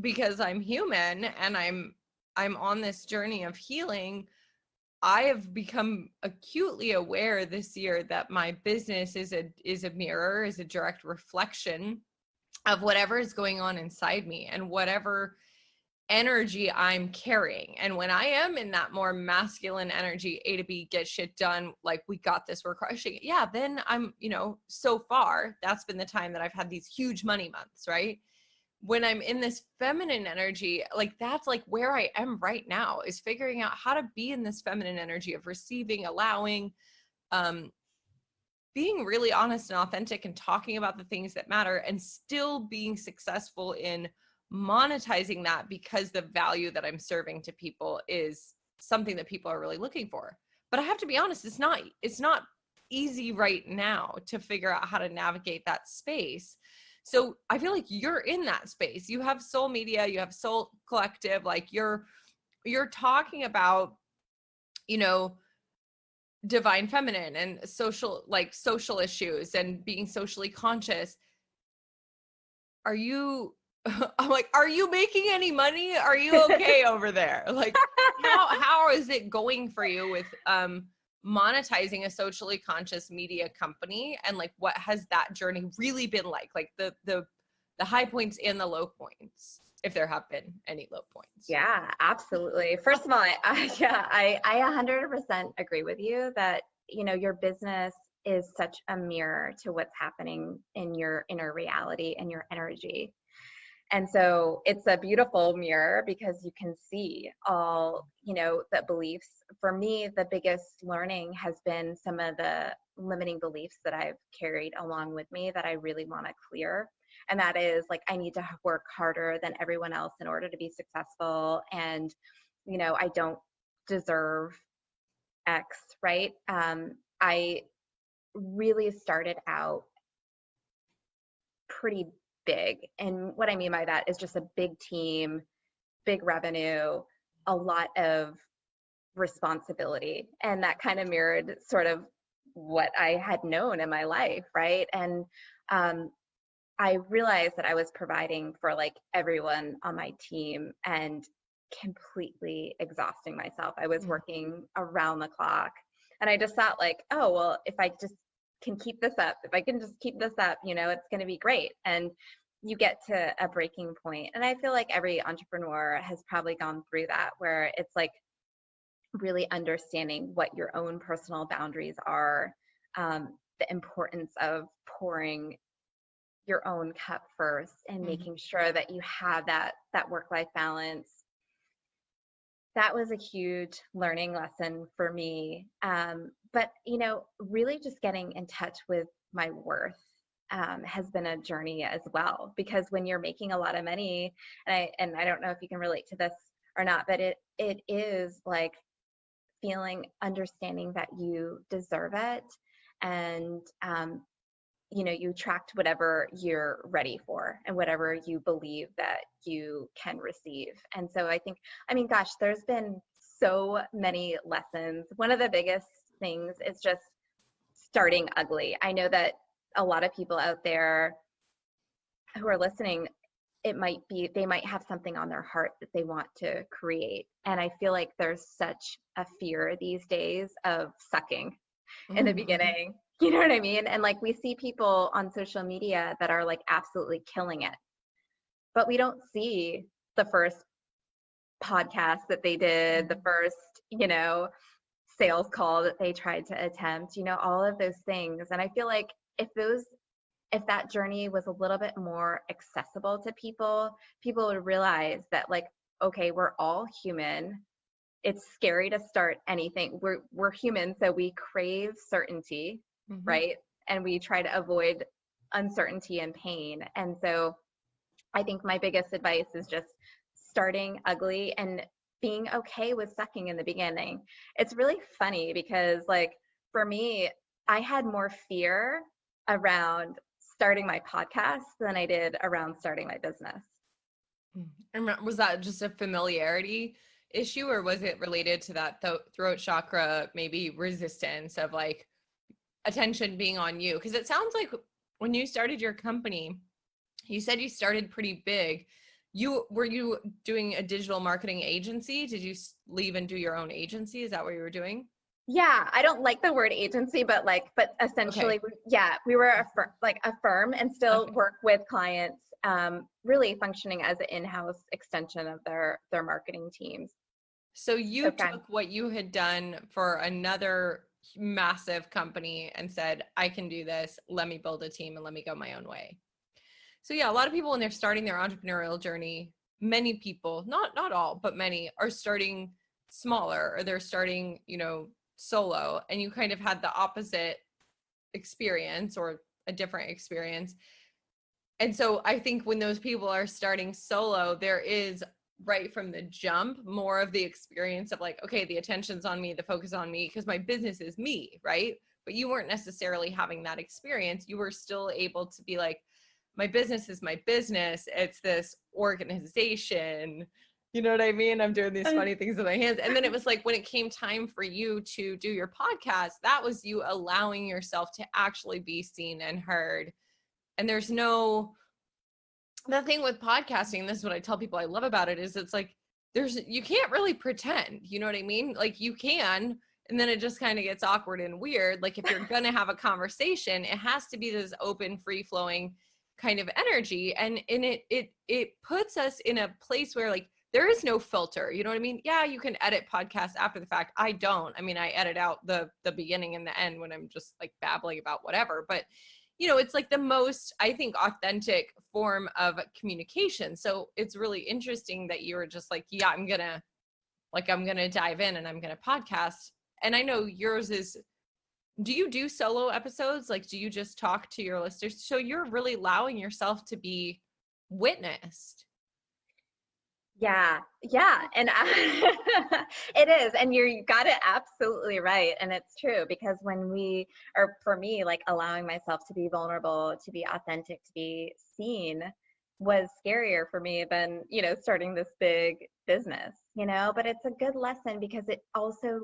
because I'm human and I'm on this journey of healing, I have become acutely aware this year that my business is a mirror, is a direct reflection of whatever is going on inside me and whatever energy I'm carrying. And when I am in that more masculine energy, A to B, get shit done, like we got this, we're crushing it. Yeah, then I'm, so far, that's been the time that I've had these huge money months, right? When I'm in this feminine energy, like that's like where I am right now, is figuring out how to be in this feminine energy of receiving, allowing, being really honest and authentic and talking about the things that matter, and still being successful in monetizing that, because the value that I'm serving to people is something that people are really looking for. But I have to be honest, it's not easy right now to figure out how to navigate that space. So I feel like you're in that space. You have Soul Media, you have Soul Collective, like you're talking about, divine feminine and social issues and being socially conscious. Are you I'm like, are you making any money? Are you okay over there? Like, how is it going for you with monetizing a socially conscious media company? And like, what has that journey really been like? Like the high points and the low points, if there have been any low points. Yeah, absolutely. First of all, I 100% agree with you that, your business is such a mirror to what's happening in your inner reality and your energy. And so it's a beautiful mirror because you can see all, the beliefs. For me, the biggest learning has been some of the limiting beliefs that I've carried along with me that I really want to clear. And that is like, I need to work harder than everyone else in order to be successful. And, I don't deserve X, right? I really started out pretty big. And what I mean by that is just a big team, big revenue, a lot of responsibility. And that kind of mirrored sort of what I had known in my life, right? And I realized that I was providing for like everyone on my team and completely exhausting myself. I was working around the clock. And I just thought like, oh, well, if I just can keep this up, it's going to be great. And you get to a breaking point. And I feel like every entrepreneur has probably gone through that, where it's like really understanding what your own personal boundaries are, the importance of pouring your own cup first and making sure that you have that work-life balance. That was a huge learning lesson for me. But, really just getting in touch with my worth has been a journey as well, because when you're making a lot of money, and I don't know if you can relate to this or not, but it is like understanding that you deserve it, and you attract whatever you're ready for and whatever you believe that you can receive. And so gosh, there's been so many lessons. One of the biggest things is just starting ugly. I know that a lot of people out there who are listening, they might have something on their heart that they want to create. And I feel like there's such a fear these days of sucking in the beginning. You know what I mean? And like we see people on social media that are like absolutely killing it, but we don't see the first podcast that they did, the first, sales call that they tried to attempt, all of those things. And I feel like if that journey was a little bit more accessible to people, people would realize that like, okay, we're all human. It's scary to start anything. We're human, so we crave certainty, right? And we try to avoid uncertainty and pain. And so I think my biggest advice is just starting ugly and being okay with sucking in the beginning. It's really funny because like for me, I had more fear around starting my podcast than I did around starting my business. And was that just a familiarity issue, or was it related to that throat chakra, maybe resistance of like attention being on you? Because it sounds like when you started your company, you said you started pretty big. Were you doing a digital marketing agency? Did you leave and do your own agency? Is that what you were doing? Yeah, I don't like the word agency, but essentially, okay. we were a firm and still work with clients, really functioning as an in-house extension of their marketing teams. So you took what you had done for another massive company and said, I can do this. Let me build a team and let me go my own way. So yeah, a lot of people when they're starting their entrepreneurial journey, many people, not all, but many are starting smaller, or they're starting, solo, and you kind of had the opposite experience or a different experience. And so I think when those people are starting solo, there is right from the jump more of the experience of like, okay, the attention's on me, the focus on me, because my business is me, right? But you weren't necessarily having that experience. You were still able to be like, my business is my business. It's this organization. You know what I mean? I'm doing these funny things with my hands. And then it was like, when it came time for you to do your podcast, that was you allowing yourself to actually be seen and heard. And there's the thing with podcasting, this is what I tell people I love about it, is it's like, you can't really pretend, you know what I mean? Like you can, and then it just kind of gets awkward and weird. Like if you're going to have a conversation, it has to be this open, free flowing kind of energy. And it puts us in a place where like, there is no filter. You know what I mean? Yeah, you can edit podcasts after the fact. I don't. I mean, I edit out the beginning and the end when I'm just like babbling about whatever. But, it's like the most, I think, authentic form of communication. So it's really interesting that you were just like, yeah, I'm going to dive in and I'm going to podcast. And I know yours is, do you do solo episodes? Like, do you just talk to your listeners? So you're really allowing yourself to be witnessed. Yeah. And it is. And you got it absolutely right. And it's true, because for me, like allowing myself to be vulnerable, to be authentic, to be seen was scarier for me than, starting this big business, but it's a good lesson because it also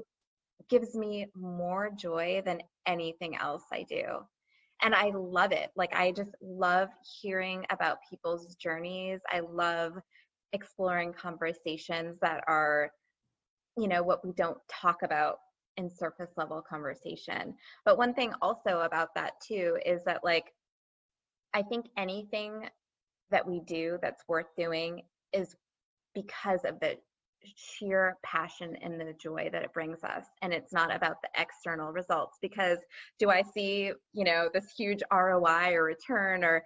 gives me more joy than anything else I do. And I love it. Like, I just love hearing about people's journeys. I love exploring conversations that are, what we don't talk about in surface level conversation. But one thing also about that too is that, like, I think anything that we do that's worth doing is because of the sheer passion and the joy that it brings us. And it's not about the external results, because do I see, this huge ROI or return or,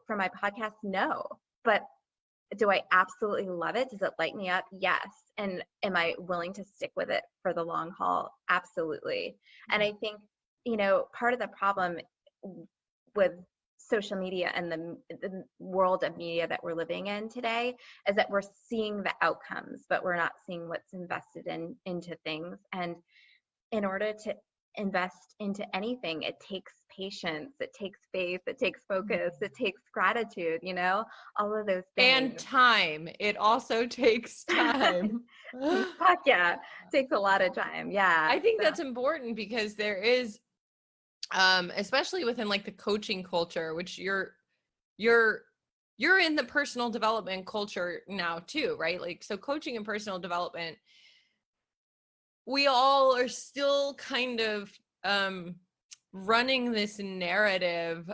from my podcast? No. But do I absolutely love it? Does it light me up? Yes. And am I willing to stick with it for the long haul? Absolutely. And I think, part of the problem with social media and the world of media that we're living in today is that we're seeing the outcomes, but we're not seeing what's invested into things. And in order to invest into anything, it takes patience, it takes faith, it takes focus, it takes gratitude, all of those things. And time. It also takes time. Fuck yeah. It takes a lot of time. Yeah. I think that's important, because there is, especially within like the coaching culture, which you're you're in the personal development culture now too, right? Like, so coaching and personal development, we all are still kind of running this narrative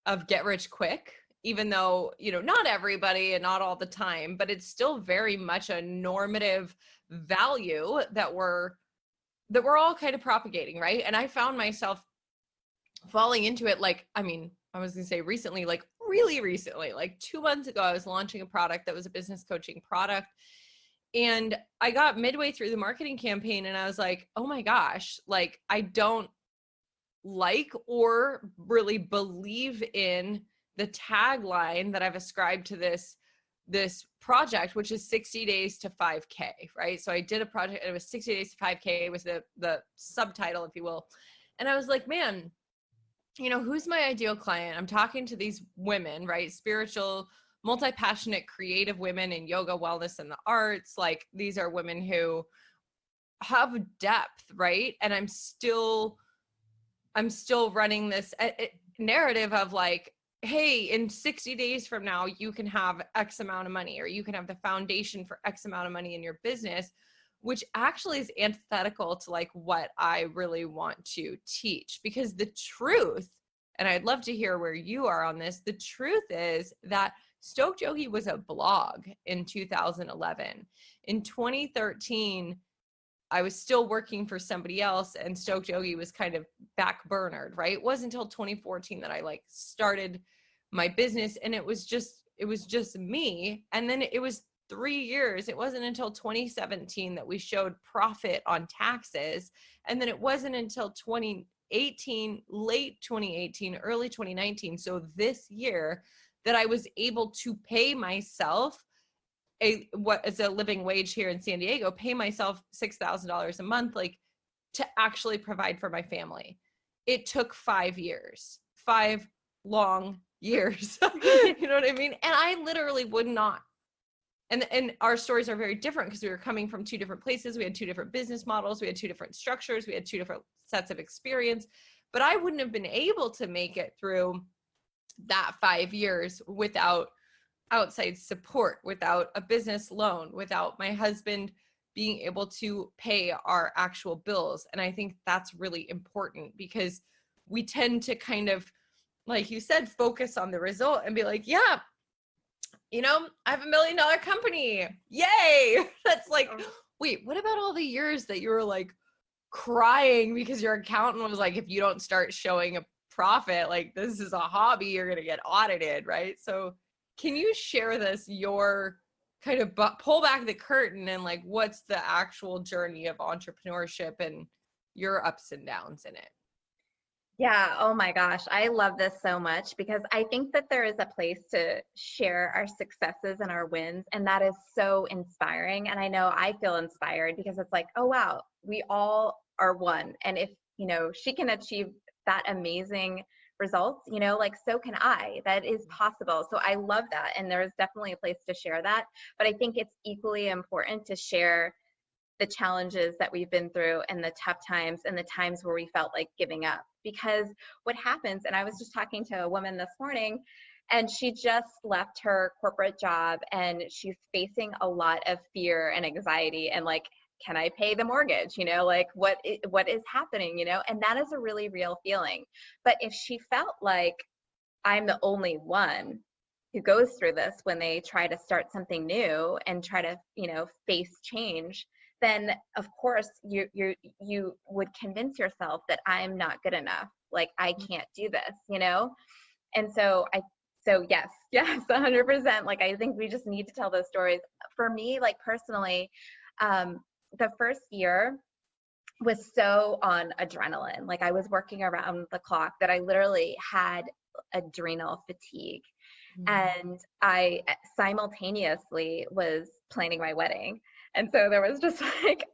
of get rich quick, even though, you know, not everybody and not all the time, but it's still very much a normative value that we're all kind of propagating, right? And I found myself falling into it. Like, I mean, I was gonna say recently, like really recently, like 2 months ago, I was launching a product that was a business coaching product. And I got midway through the marketing campaign and I was like, oh my gosh, like I don't like or really believe in the tagline that I've ascribed to this project, which is 60 days to 5K, right? So I did a project and it was 60 days to 5K was the subtitle, if you will. And I was like, man, you know, who's my ideal client? I'm talking to these women, right? Spiritual, multi-passionate, creative women in yoga, wellness, and the arts. Like, these are women who have depth, right? And I'm still running this narrative of like, hey, in 60 days from now, you can have X amount of money, or you can have the foundation for X amount of money in your business, which actually is antithetical to like what I really want to teach. Because the truth, and I'd love to hear where you are on this, the truth is that Stoked Yogi was a blog in 2011. In 2013, I was still working for somebody else and Stoked Yogi was kind of backburnered, right? It wasn't until 2014 that I like started my business, and it was just me. And then it was 3 years. It wasn't until 2017 that we showed profit on taxes. And then it wasn't until 2018, late 2018, early 2019. So this year that I was able to pay myself what is a living wage here in San Diego, pay myself $6,000 a month, like to actually provide for my family. It took 5 years, 5 long years. You know what I mean? And I literally would not. And our stories are very different because we were coming from 2 different places. We had 2 different business models. We had 2 different structures. We had 2 different sets of experience. But I wouldn't have been able to make it through that 5 years without outside support, without a business loan, without my husband being able to pay our actual bills. And I think that's really important because we tend to kind of, like you said, focus on the result and be like, yeah, you know, I have $1 million company. Yay. That's like, wait, what about all the years that you were like crying because your accountant was like, if you don't start showing a profit, like this is a hobby, you're going to get audited, right? So can you share this, your kind of pull back the curtain and like, what's the actual journey of entrepreneurship and your ups and downs in it? Yeah. Oh my gosh. I love this so much because I think that there is a place to share our successes and our wins. And that is so inspiring. And I know I feel inspired because it's like, oh, wow, we all are one. And if, you know, she can achieve that amazing results, you know, like so can I. That is possible. So I love that. And there is definitely a place to share that. But I think it's equally important to share the challenges that we've been through and the tough times and the times where we felt like giving up. Because what happens, and I was just talking to a woman this morning, and she just left her corporate job and she's facing a lot of fear and anxiety and like, can I pay the mortgage? You know, like what is happening, you know? And that is a really real feeling. But if she felt like I'm the only one who goes through this when they try to start something new and try to, you know, face change, then of course you would convince yourself that I'm not good enough. Like I can't do this, you know? And so yes, 100%. Like I think we just need to tell those stories. For me, like personally, the first year was so on adrenaline. Like I was working around the clock that I literally had adrenal fatigue. And I simultaneously was planning my wedding. And so there was just like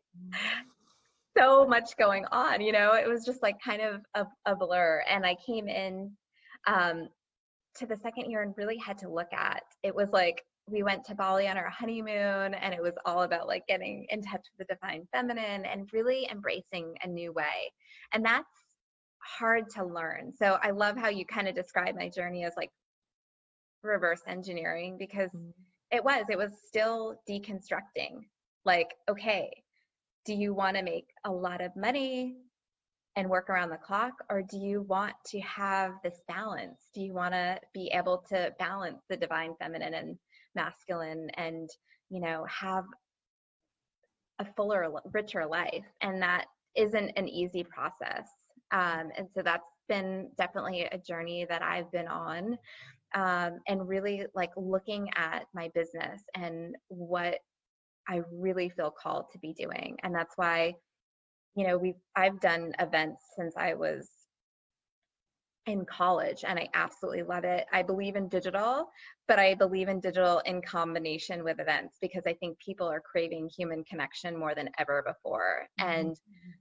so much going on, you know, it was just like kind of a blur. And I came in to the second year and really had to look at, it was like, we went to Bali on our honeymoon and it was all about like getting in touch with the divine feminine and really embracing a new way. And that's hard to learn. So I love how you kind of describe my journey as like reverse engineering because Mhm. it was still deconstructing. Like, okay, do you want to make a lot of money and work around the clock, or do you want to have this balance? Do you want to be able to balance the divine feminine and masculine and, have a fuller, richer life? And that isn't an easy process. And so that's been definitely a journey that I've been on, and really like looking at my business and what I really feel called to be doing. And that's why, I've done events since I was in college and I absolutely love it. I believe in digital, but I believe in digital in combination with events because I think people are craving human connection more than ever before. And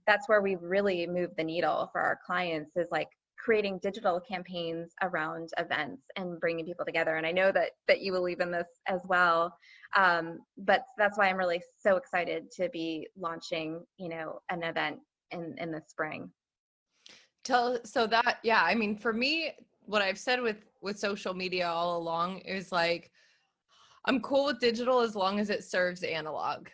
that's where we've really moved the needle for our clients, is like creating digital campaigns around events and bringing people together. And I know that you believe in this as well. But that's why I'm really so excited to be launching, an event in the spring. I mean, for me, what I've said with social media all along is like, I'm cool with digital as long as it serves analog.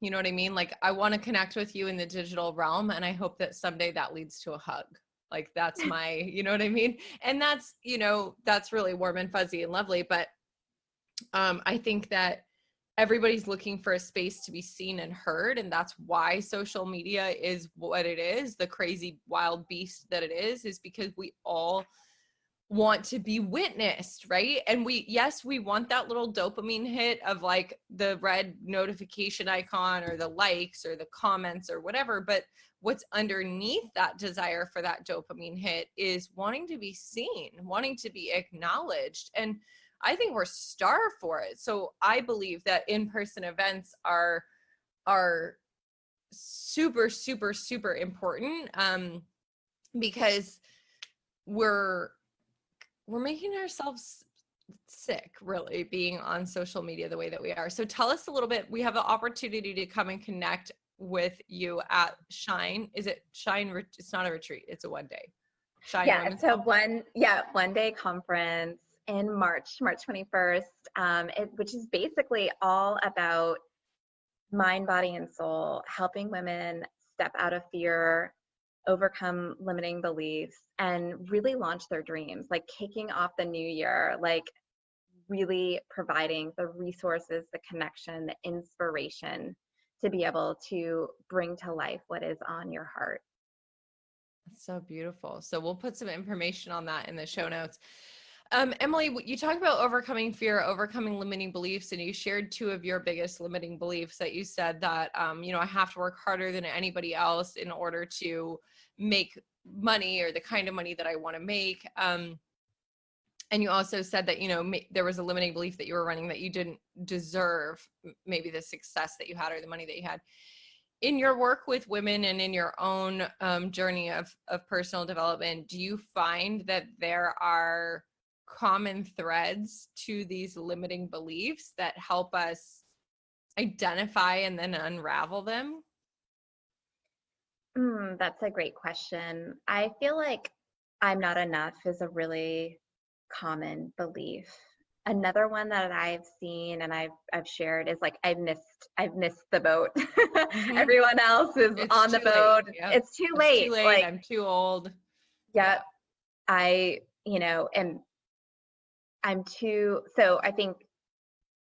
You know what I mean? Like, I want to connect with you in the digital realm, and I hope that someday that leads to a hug. Like, that's my, you know what I mean? And that's, that's really warm and fuzzy and lovely. But I think that everybody's looking for a space to be seen and heard. And that's why social media is what it is, the crazy wild beast that it is because we all want to be witnessed, right? And we want that little dopamine hit of like the red notification icon or the likes or the comments or whatever. But what's underneath that desire for that dopamine hit is wanting to be seen, wanting to be acknowledged. And I think we're starved for it. So I believe that in-person events are super, super, super important, because we're making ourselves sick, really, being on social media the way that we are. So tell us a little bit. We have the opportunity to come and connect with you at Shine. Is it Shine? It's not a retreat. It's a one-day. Shine. Yeah. So one day conference in March 21st, which is basically all about mind, body, and soul, helping women step out of fear, overcome limiting beliefs, and really launch their dreams, like kicking off the new year, like really providing the resources, the connection, the inspiration to be able to bring to life what is on your heart. That's so beautiful. So we'll put some information on that in the show notes. Emily, you talk about overcoming fear, overcoming limiting beliefs, and you shared two of your biggest limiting beliefs that you said that, I have to work harder than anybody else in order to make money or the kind of money that I want to make. And you also said that, there was a limiting belief that you were running that you didn't deserve maybe the success that you had or the money that you had. In your work with women and in your own journey of personal development, do you find that there are common threads to these limiting beliefs that help us identify and then unravel them? That's a great question. I feel like I'm not enough is a really common belief. Another one that I've seen and I've shared is like I've missed the boat. Mm-hmm. Everyone else is It's on the boat. Yep. It's too late. Too late. Like, I'm too old. yeah. I, I'm too, so I think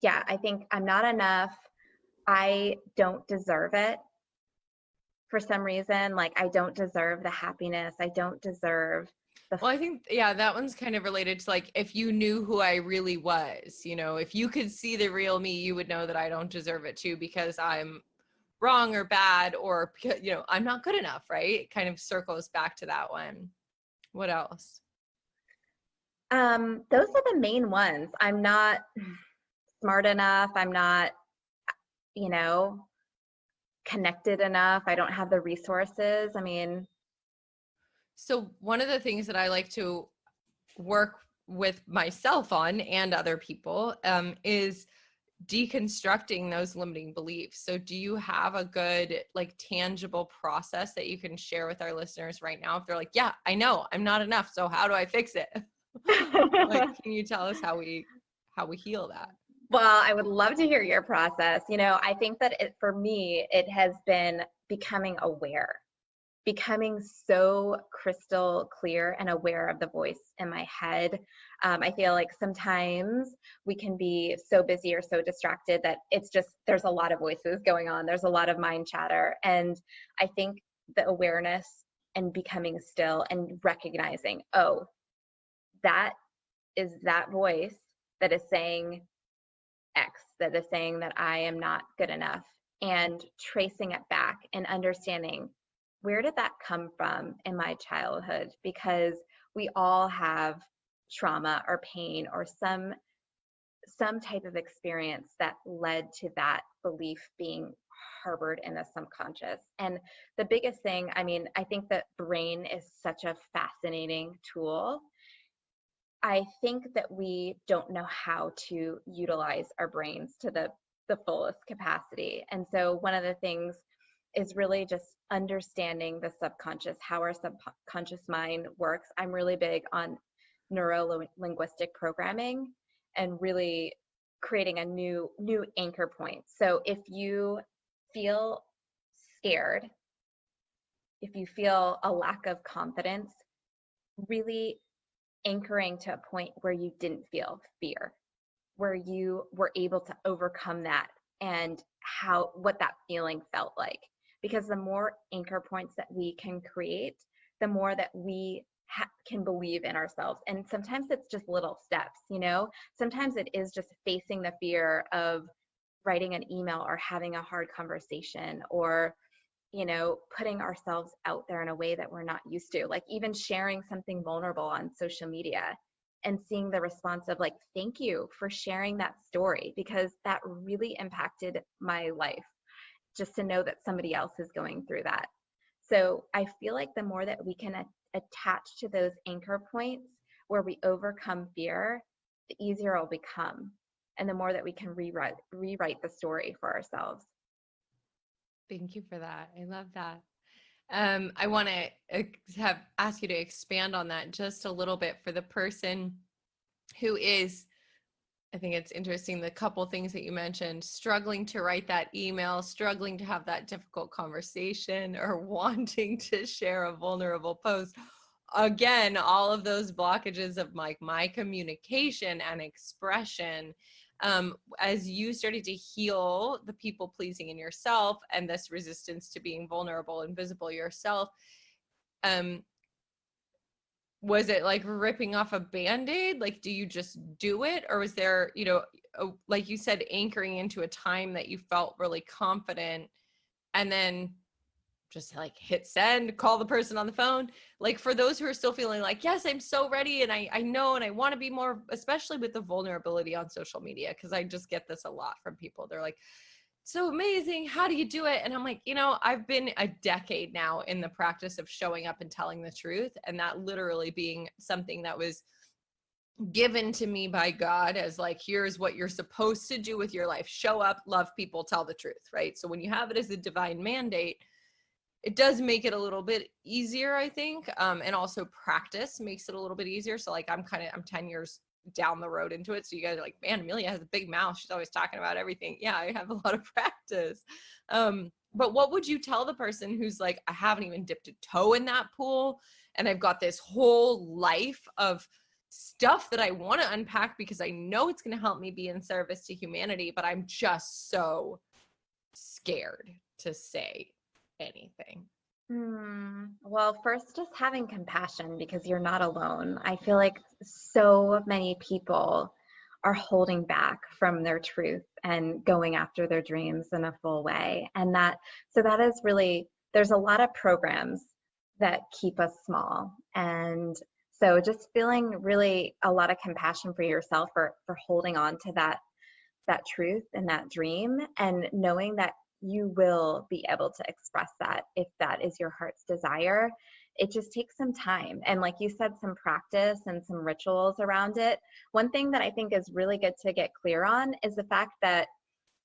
I'm not enough. I don't deserve it for some reason. Like, I don't deserve the happiness. I don't deserve the. Well, I think, that one's kind of related to like, if you knew who I really was, if you could see the real me, you would know that I don't deserve it too, because I'm wrong or bad, or, I'm not good enough, right? It kind of circles back to that one. What else? Those are the main ones. I'm not smart enough. I'm not, connected enough. I don't have the resources. I mean. So one of the things that I like to work with myself on and other people is deconstructing those limiting beliefs. So do you have a good, like, tangible process that you can share with our listeners right now? If they're like, yeah, I know I'm not enough, so how do I fix it? Like, can you tell us how we how we heal that. Well, I would love to hear your process. I think that for me, it has been becoming aware, becoming so crystal clear and aware of the voice in my head. I feel like sometimes we can be so busy or so distracted that it's just, there's a lot of voices going on. There's a lot of mind chatter. And I think the awareness and becoming still and recognizing, oh, that is that voice that is saying X, that is saying that I am not good enough, and tracing it back and understanding, where did that come from in my childhood? Because we all have trauma or pain or some type of experience that led to that belief being harbored in the subconscious. And the biggest thing, I think that brain is such a fascinating tool. I think that we don't know how to utilize our brains to the fullest capacity. And so one of the things is really just understanding the subconscious, how our subconscious mind works. I'm really big on neuro-linguistic programming and really creating a new anchor point. So if you feel scared, if you feel a lack of confidence, really anchoring to a point where you didn't feel fear, where you were able to overcome that and what that feeling felt like. Because the more anchor points that we can create, the more that we can believe in ourselves. And sometimes it's just little steps, sometimes it is just facing the fear of writing an email or having a hard conversation, or putting ourselves out there in a way that we're not used to, like even sharing something vulnerable on social media and seeing the response of like, thank you for sharing that story, because that really impacted my life, just to know that somebody else is going through that. So I feel like the more that we can attach to those anchor points where we overcome fear, the easier it'll become. And the more that we can rewrite the story for ourselves. Thank you for that. I love that. I want to ask you to expand on that just a little bit for the person who is, I think it's interesting, the couple things that you mentioned, struggling to write that email, struggling to have that difficult conversation, or wanting to share a vulnerable post. Again, all of those blockages of like my communication and expression. As you started to heal the people pleasing in yourself and this resistance to being vulnerable and visible yourself, was it like ripping off a Band-Aid? Like, do you just do it? Or was there, like you said, anchoring into a time that you felt really confident, and then just like hit send, call the person on the phone? Like, for those who are still feeling like, yes, I'm so ready and I know, and I want to be more, especially with the vulnerability on social media, because I just get this a lot from people. They're like, so amazing, how do you do it? And I'm like, I've been a decade now in the practice of showing up and telling the truth, and that literally being something that was given to me by God as like, here's what you're supposed to do with your life: show up, love people, tell the truth, right? So when you have it as a divine mandate, it does make it a little bit easier, I think. And also practice makes it a little bit easier. So like, I'm 10 years down the road into it. So you guys are like, man, Amelia has a big mouth. She's always talking about everything. Yeah, I have a lot of practice. But what would you tell the person who's like, I haven't even dipped a toe in that pool, and I've got this whole life of stuff that I want to unpack because I know it's going to help me be in service to humanity, but I'm just so scared to say anything? Well, first, just having compassion, because you're not alone. I feel like so many people are holding back from their truth and going after their dreams in a full way. And that is really, there's a lot of programs that keep us small. And so just feeling really a lot of compassion for yourself for holding on to that truth and that dream, and knowing that you will be able to express that if that is your heart's desire. It just takes some time. And like you said, some practice and some rituals around it. One thing that I think is really good to get clear on is the fact that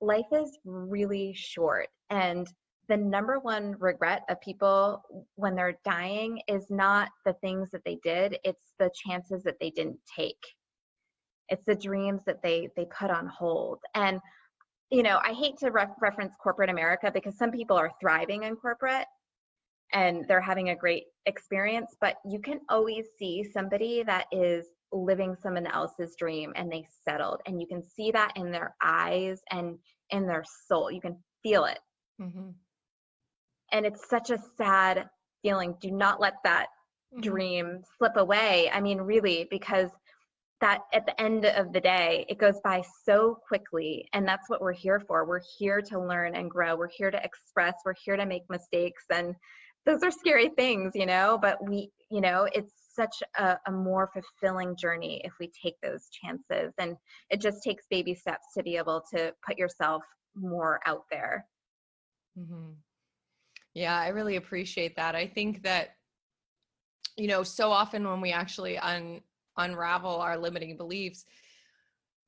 life is really short. And the number one regret of people when they're dying is not the things that they did, it's the chances that they didn't take. It's the dreams that they put on hold. And, you know, I hate to reference corporate America because some people are thriving in corporate and they're having a great experience, but you can always see somebody that is living someone else's dream and they settled, and you can see that in their eyes and in their soul. You can feel it. Mm-hmm. And it's such a sad feeling. Do not let that dream slip away. I mean, really, because that at the end of the day, it goes by so quickly. And that's what we're here for. We're here to learn and grow. We're here to express. We're here to make mistakes. And those are scary things, you know, but we, you know, it's such a more fulfilling journey if we take those chances. And it just takes baby steps to be able to put yourself more out there. Mm-hmm. Yeah, I really appreciate that. I think that, you know, so often when we actually unravel our limiting beliefs,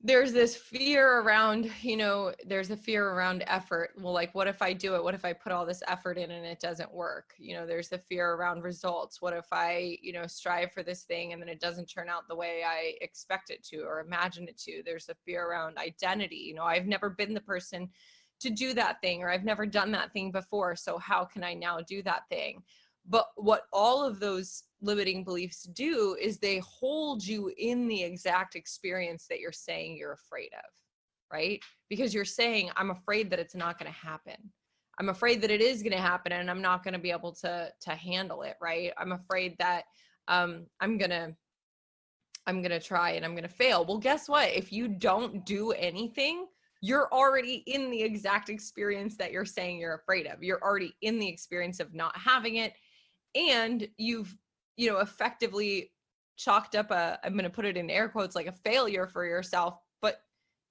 there's this fear around, you know, there's a fear around effort. Well, like, what if I do it? What if I put all this effort in and it doesn't work? You know, there's the fear around results. What if I, you know, strive for this thing and then it doesn't turn out the way I expect it to or imagine it to? There's a fear around identity. You know, I've never been the person to do that thing, or I've never done that thing before. So how can I now do that thing? But what all of those limiting beliefs do is they hold you in the exact experience that you're saying you're afraid of, right? Because you're saying, I'm afraid that it's not going to happen. I'm afraid that it is going to happen and I'm not going to be able to handle it, right? I'm afraid that I'm going to try and I'm going to fail. Well, guess what? If you don't do anything, you're already in the exact experience that you're saying you're afraid of. You're already in the experience of not having it. And you've, you know, effectively chalked up I'm going to put it in air quotes, like a failure for yourself, but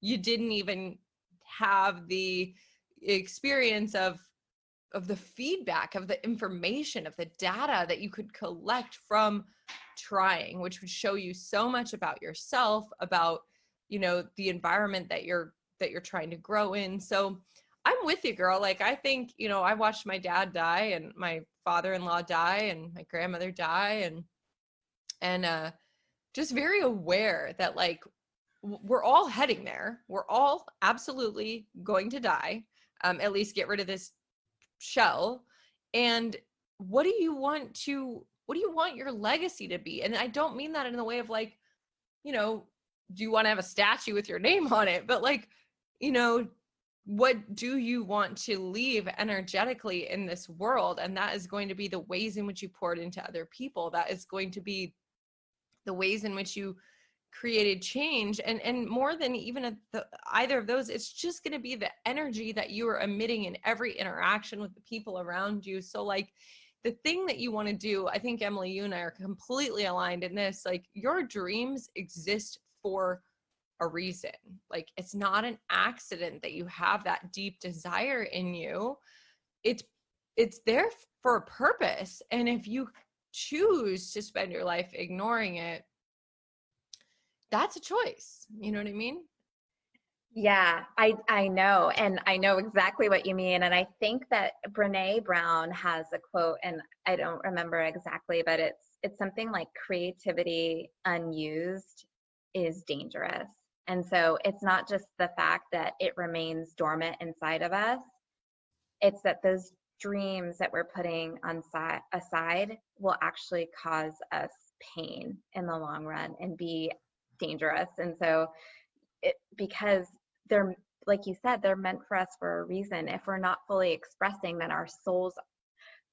you didn't even have the experience of the feedback, of the information, of the data that you could collect from trying, which would show you so much about yourself, about, you know, the environment that you're trying to grow in. So I'm with you, girl. Like, I think, you know, I watched my dad die and my father-in-law die and my grandmother die, and just very aware that, like, we're all heading there. We're all absolutely going to die, at least get rid of this shell. And what do you want your legacy to be? And I don't mean that in the way of, like, you know, do you want to have a statue with your name on it? But, like, you know, what do you want to leave energetically in this world? And that is going to be the ways in which you poured into other people. That is going to be the ways in which you created change. And more than even either of those, it's just going to be the energy that you are emitting in every interaction with the people around you. So, like, the thing that you want to do, I think, Emily, you and I are completely aligned in this. Like, your dreams exist for a reason. Like, it's not an accident that you have that deep desire in you. It's there for a purpose. And if you choose to spend your life ignoring it, that's a choice. You know what I mean? Yeah, I know. And I know exactly what you mean. And I think that Brene Brown has a quote, and I don't remember exactly, but it's something like, creativity unused is dangerous. And so it's not just the fact that it remains dormant inside of us. It's that those dreams that we're putting aside will actually cause us pain in the long run and be dangerous. And so because they're, like you said, they're meant for us for a reason. If we're not fully expressing, then our soul's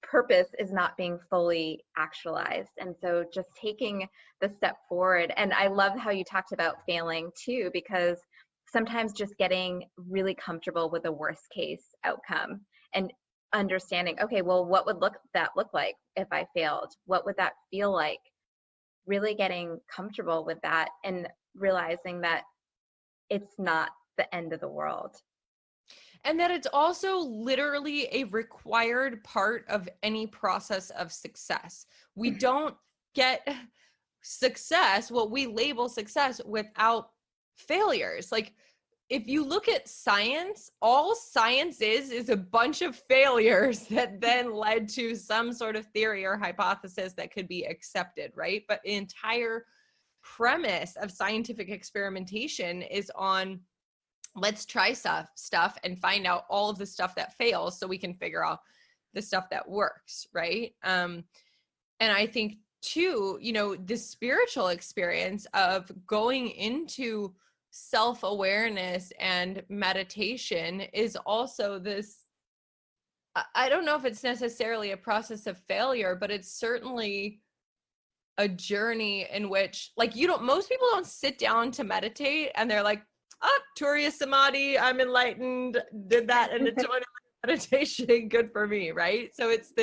purpose is not being fully actualized. And so just taking the step forward. And I love how you talked about failing too, because sometimes just getting really comfortable with the worst case outcome and understanding, okay, well, what would that look like if I failed? What would that feel like? Really getting comfortable with that and realizing that it's not the end of the world. And that it's also literally a required part of any process of success. We don't get success, what we label success, without failures. Like, if you look at science, all science is a bunch of failures that then led to some sort of theory or hypothesis that could be accepted, right? But the entire premise of scientific experimentation is on, let's try stuff and find out all of the stuff that fails so we can figure out the stuff that works, right? And I think too, the spiritual experience of going into self-awareness and meditation is also this, I don't know if it's necessarily a process of failure, but it's certainly a journey in which, like, most people don't sit down to meditate and they're like, Turiya Samadhi, I'm enlightened, did that in a 20-minute meditation, good for me, right? So it's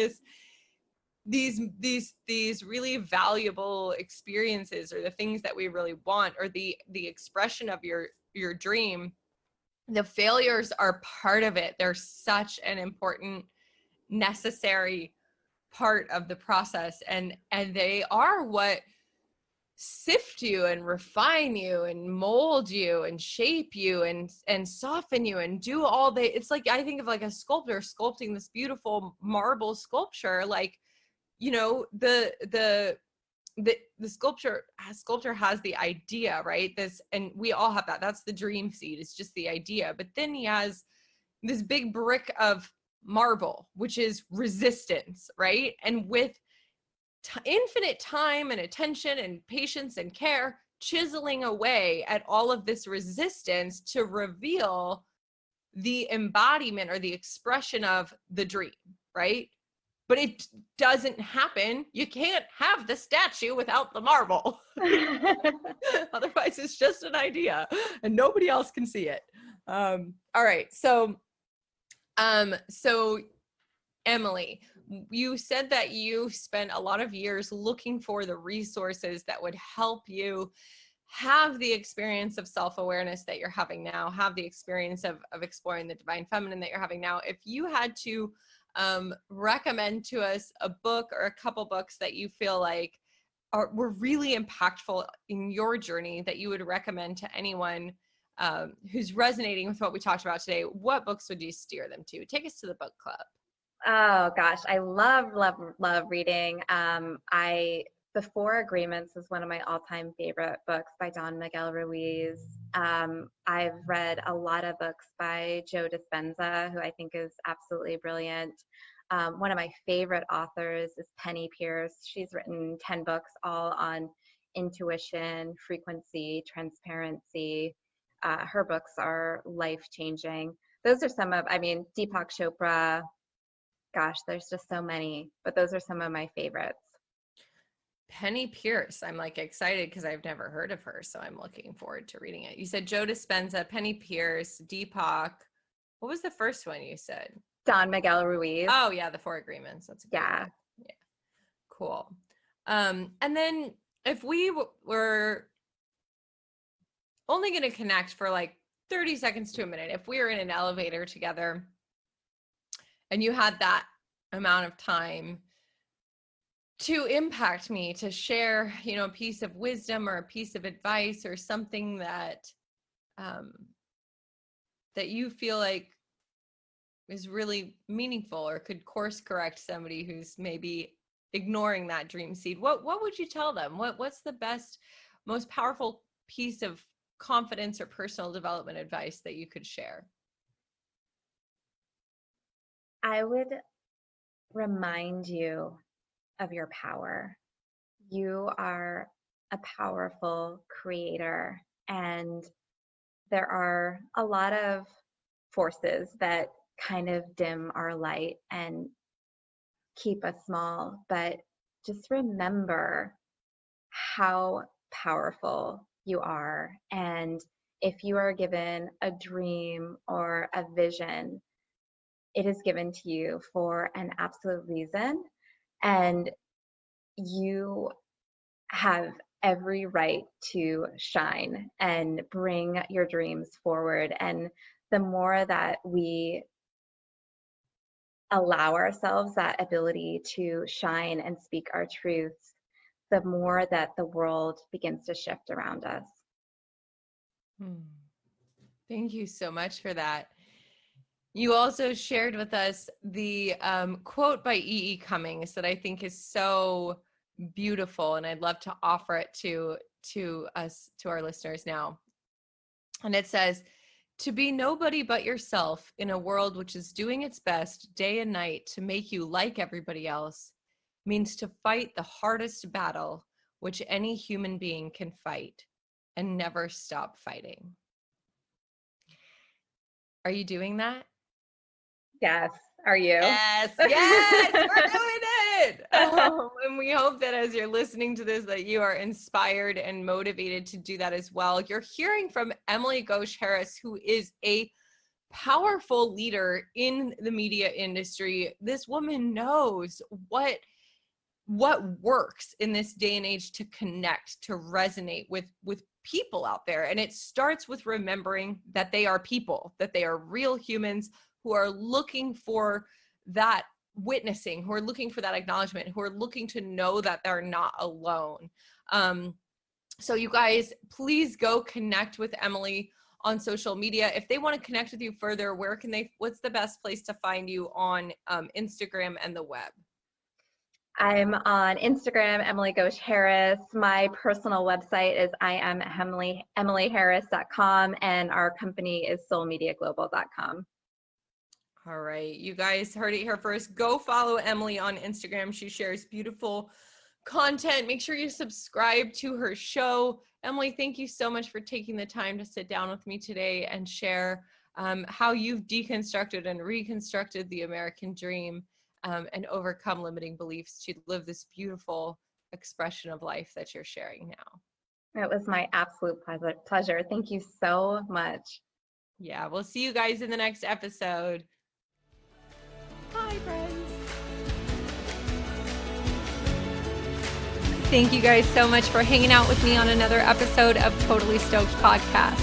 these really valuable experiences, or the things that we really want, or the expression of your dream. The failures are part of it. They're such an important, necessary part of the process, and they are what sift you and refine you and mold you and shape you and soften you and do all the, it's like, I think of like a sculptor sculpting this beautiful marble sculpture, like, the sculptor has the idea, right? And we all have that. That's the dream seed. It's just the idea. But then he has this big brick of marble, which is resistance, right? And with infinite time and attention and patience and care, chiseling away at all of this resistance to reveal the embodiment or the expression of the dream, right? But it doesn't happen. You can't have the statue without the marble. Otherwise, it's just an idea and nobody else can see it. All right. So Emily, you said that you spent a lot of years looking for the resources that would help you have the experience of self-awareness that you're having now, have the experience of exploring the divine feminine that you're having now. If you had to recommend to us a book or a couple books that you feel like were really impactful in your journey that you would recommend to anyone who's resonating with what we talked about today, what books would you steer them to? Take us to the book club. Oh gosh, I love reading. The Four Agreements is one of my all-time favorite books by Don Miguel Ruiz. I've read a lot of books by Joe Dispenza, who I think is absolutely brilliant. One of my favorite authors is Penny Pierce. She's written 10 books all on intuition, frequency, transparency. Her books are life-changing. Those are some of, Deepak Chopra. Gosh, there's just so many, but those are some of my favorites. Penny Pierce, I'm like excited because I've never heard of her, so I'm looking forward to reading it. You said Joe Dispenza, Penny Pierce, Deepak. What was the first one you said? Don Miguel Ruiz. Oh yeah, The Four Agreements. That's a good one. Yeah, cool. And then if we were only going to connect for like 30 seconds to a minute, if we were in an elevator together and you had that amount of time to impact me, to share, a piece of wisdom or a piece of advice or something that that you feel like is really meaningful or could course correct somebody who's maybe ignoring that dream seed, what would you tell them? What's the best, most powerful piece of confidence or personal development advice that you could share? I would remind you of your power. You are a powerful creator, and there are a lot of forces that kind of dim our light and keep us small, but just remember how powerful you are. And if you are given a dream or a vision, it is given to you for an absolute reason, and you have every right to shine and bring your dreams forward. And the more that we allow ourselves that ability to shine and speak our truths, the more that the world begins to shift around us. Thank you so much for that. You also shared with us the quote by E.E. Cummings that I think is so beautiful, and I'd love to offer it to to us, to our listeners now. And it says, to be nobody but yourself in a world which is doing its best day and night to make you like everybody else means to fight the hardest battle which any human being can fight and never stop fighting. Are you doing that? Yes. Are you? Yes, yes, we're doing it. And we hope that as you're listening to this, that you are inspired and motivated to do that as well. You're hearing from Emily Ghosh Harris, who is a powerful leader in the media industry. This woman knows what works in this day and age to connect, to resonate with people out there. And it starts with remembering that they are people, that they are real humans who are looking for that witnessing, who are looking for that acknowledgement, who are looking to know that they're not alone. So you guys, please go connect with Emily on social media. If they want to connect with you further, what's the best place to find you on Instagram and the web? I'm on Instagram, Emily Ghosh Harris. My personal website is emilyharris.com, and our company is soulmediaglobal.com. All right, you guys heard it here first. Go follow Emily on Instagram. She shares beautiful content. Make sure you subscribe to her show. Emily, thank you so much for taking the time to sit down with me today and share how you've deconstructed and reconstructed the American dream and overcome limiting beliefs to live this beautiful expression of life that you're sharing now. It was my absolute pleasure. Thank you so much. Yeah, we'll see you guys in the next episode. Bye, friends. Thank you guys so much for hanging out with me on another episode of Totally Stoked Podcast.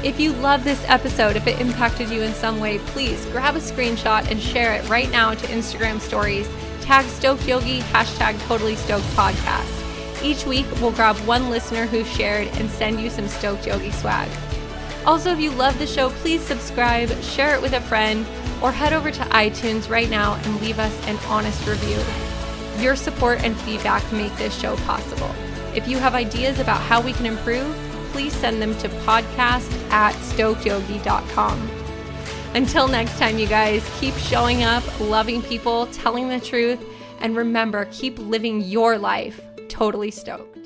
If you love this episode, if it impacted you in some way, please grab a screenshot and share it right now to Instagram stories. Tag Stoked Yogi, #Totally Stoked Podcast. Each week, we'll grab one listener who shared and send you some Stoked Yogi swag. Also, if you love the show, please subscribe, share it with a friend, or head over to iTunes right now and leave us an honest review. Your support and feedback make this show possible. If you have ideas about how we can improve, please send them to podcast@stokedyogi.com. Until next time, you guys, keep showing up, loving people, telling the truth, and remember, keep living your life totally stoked.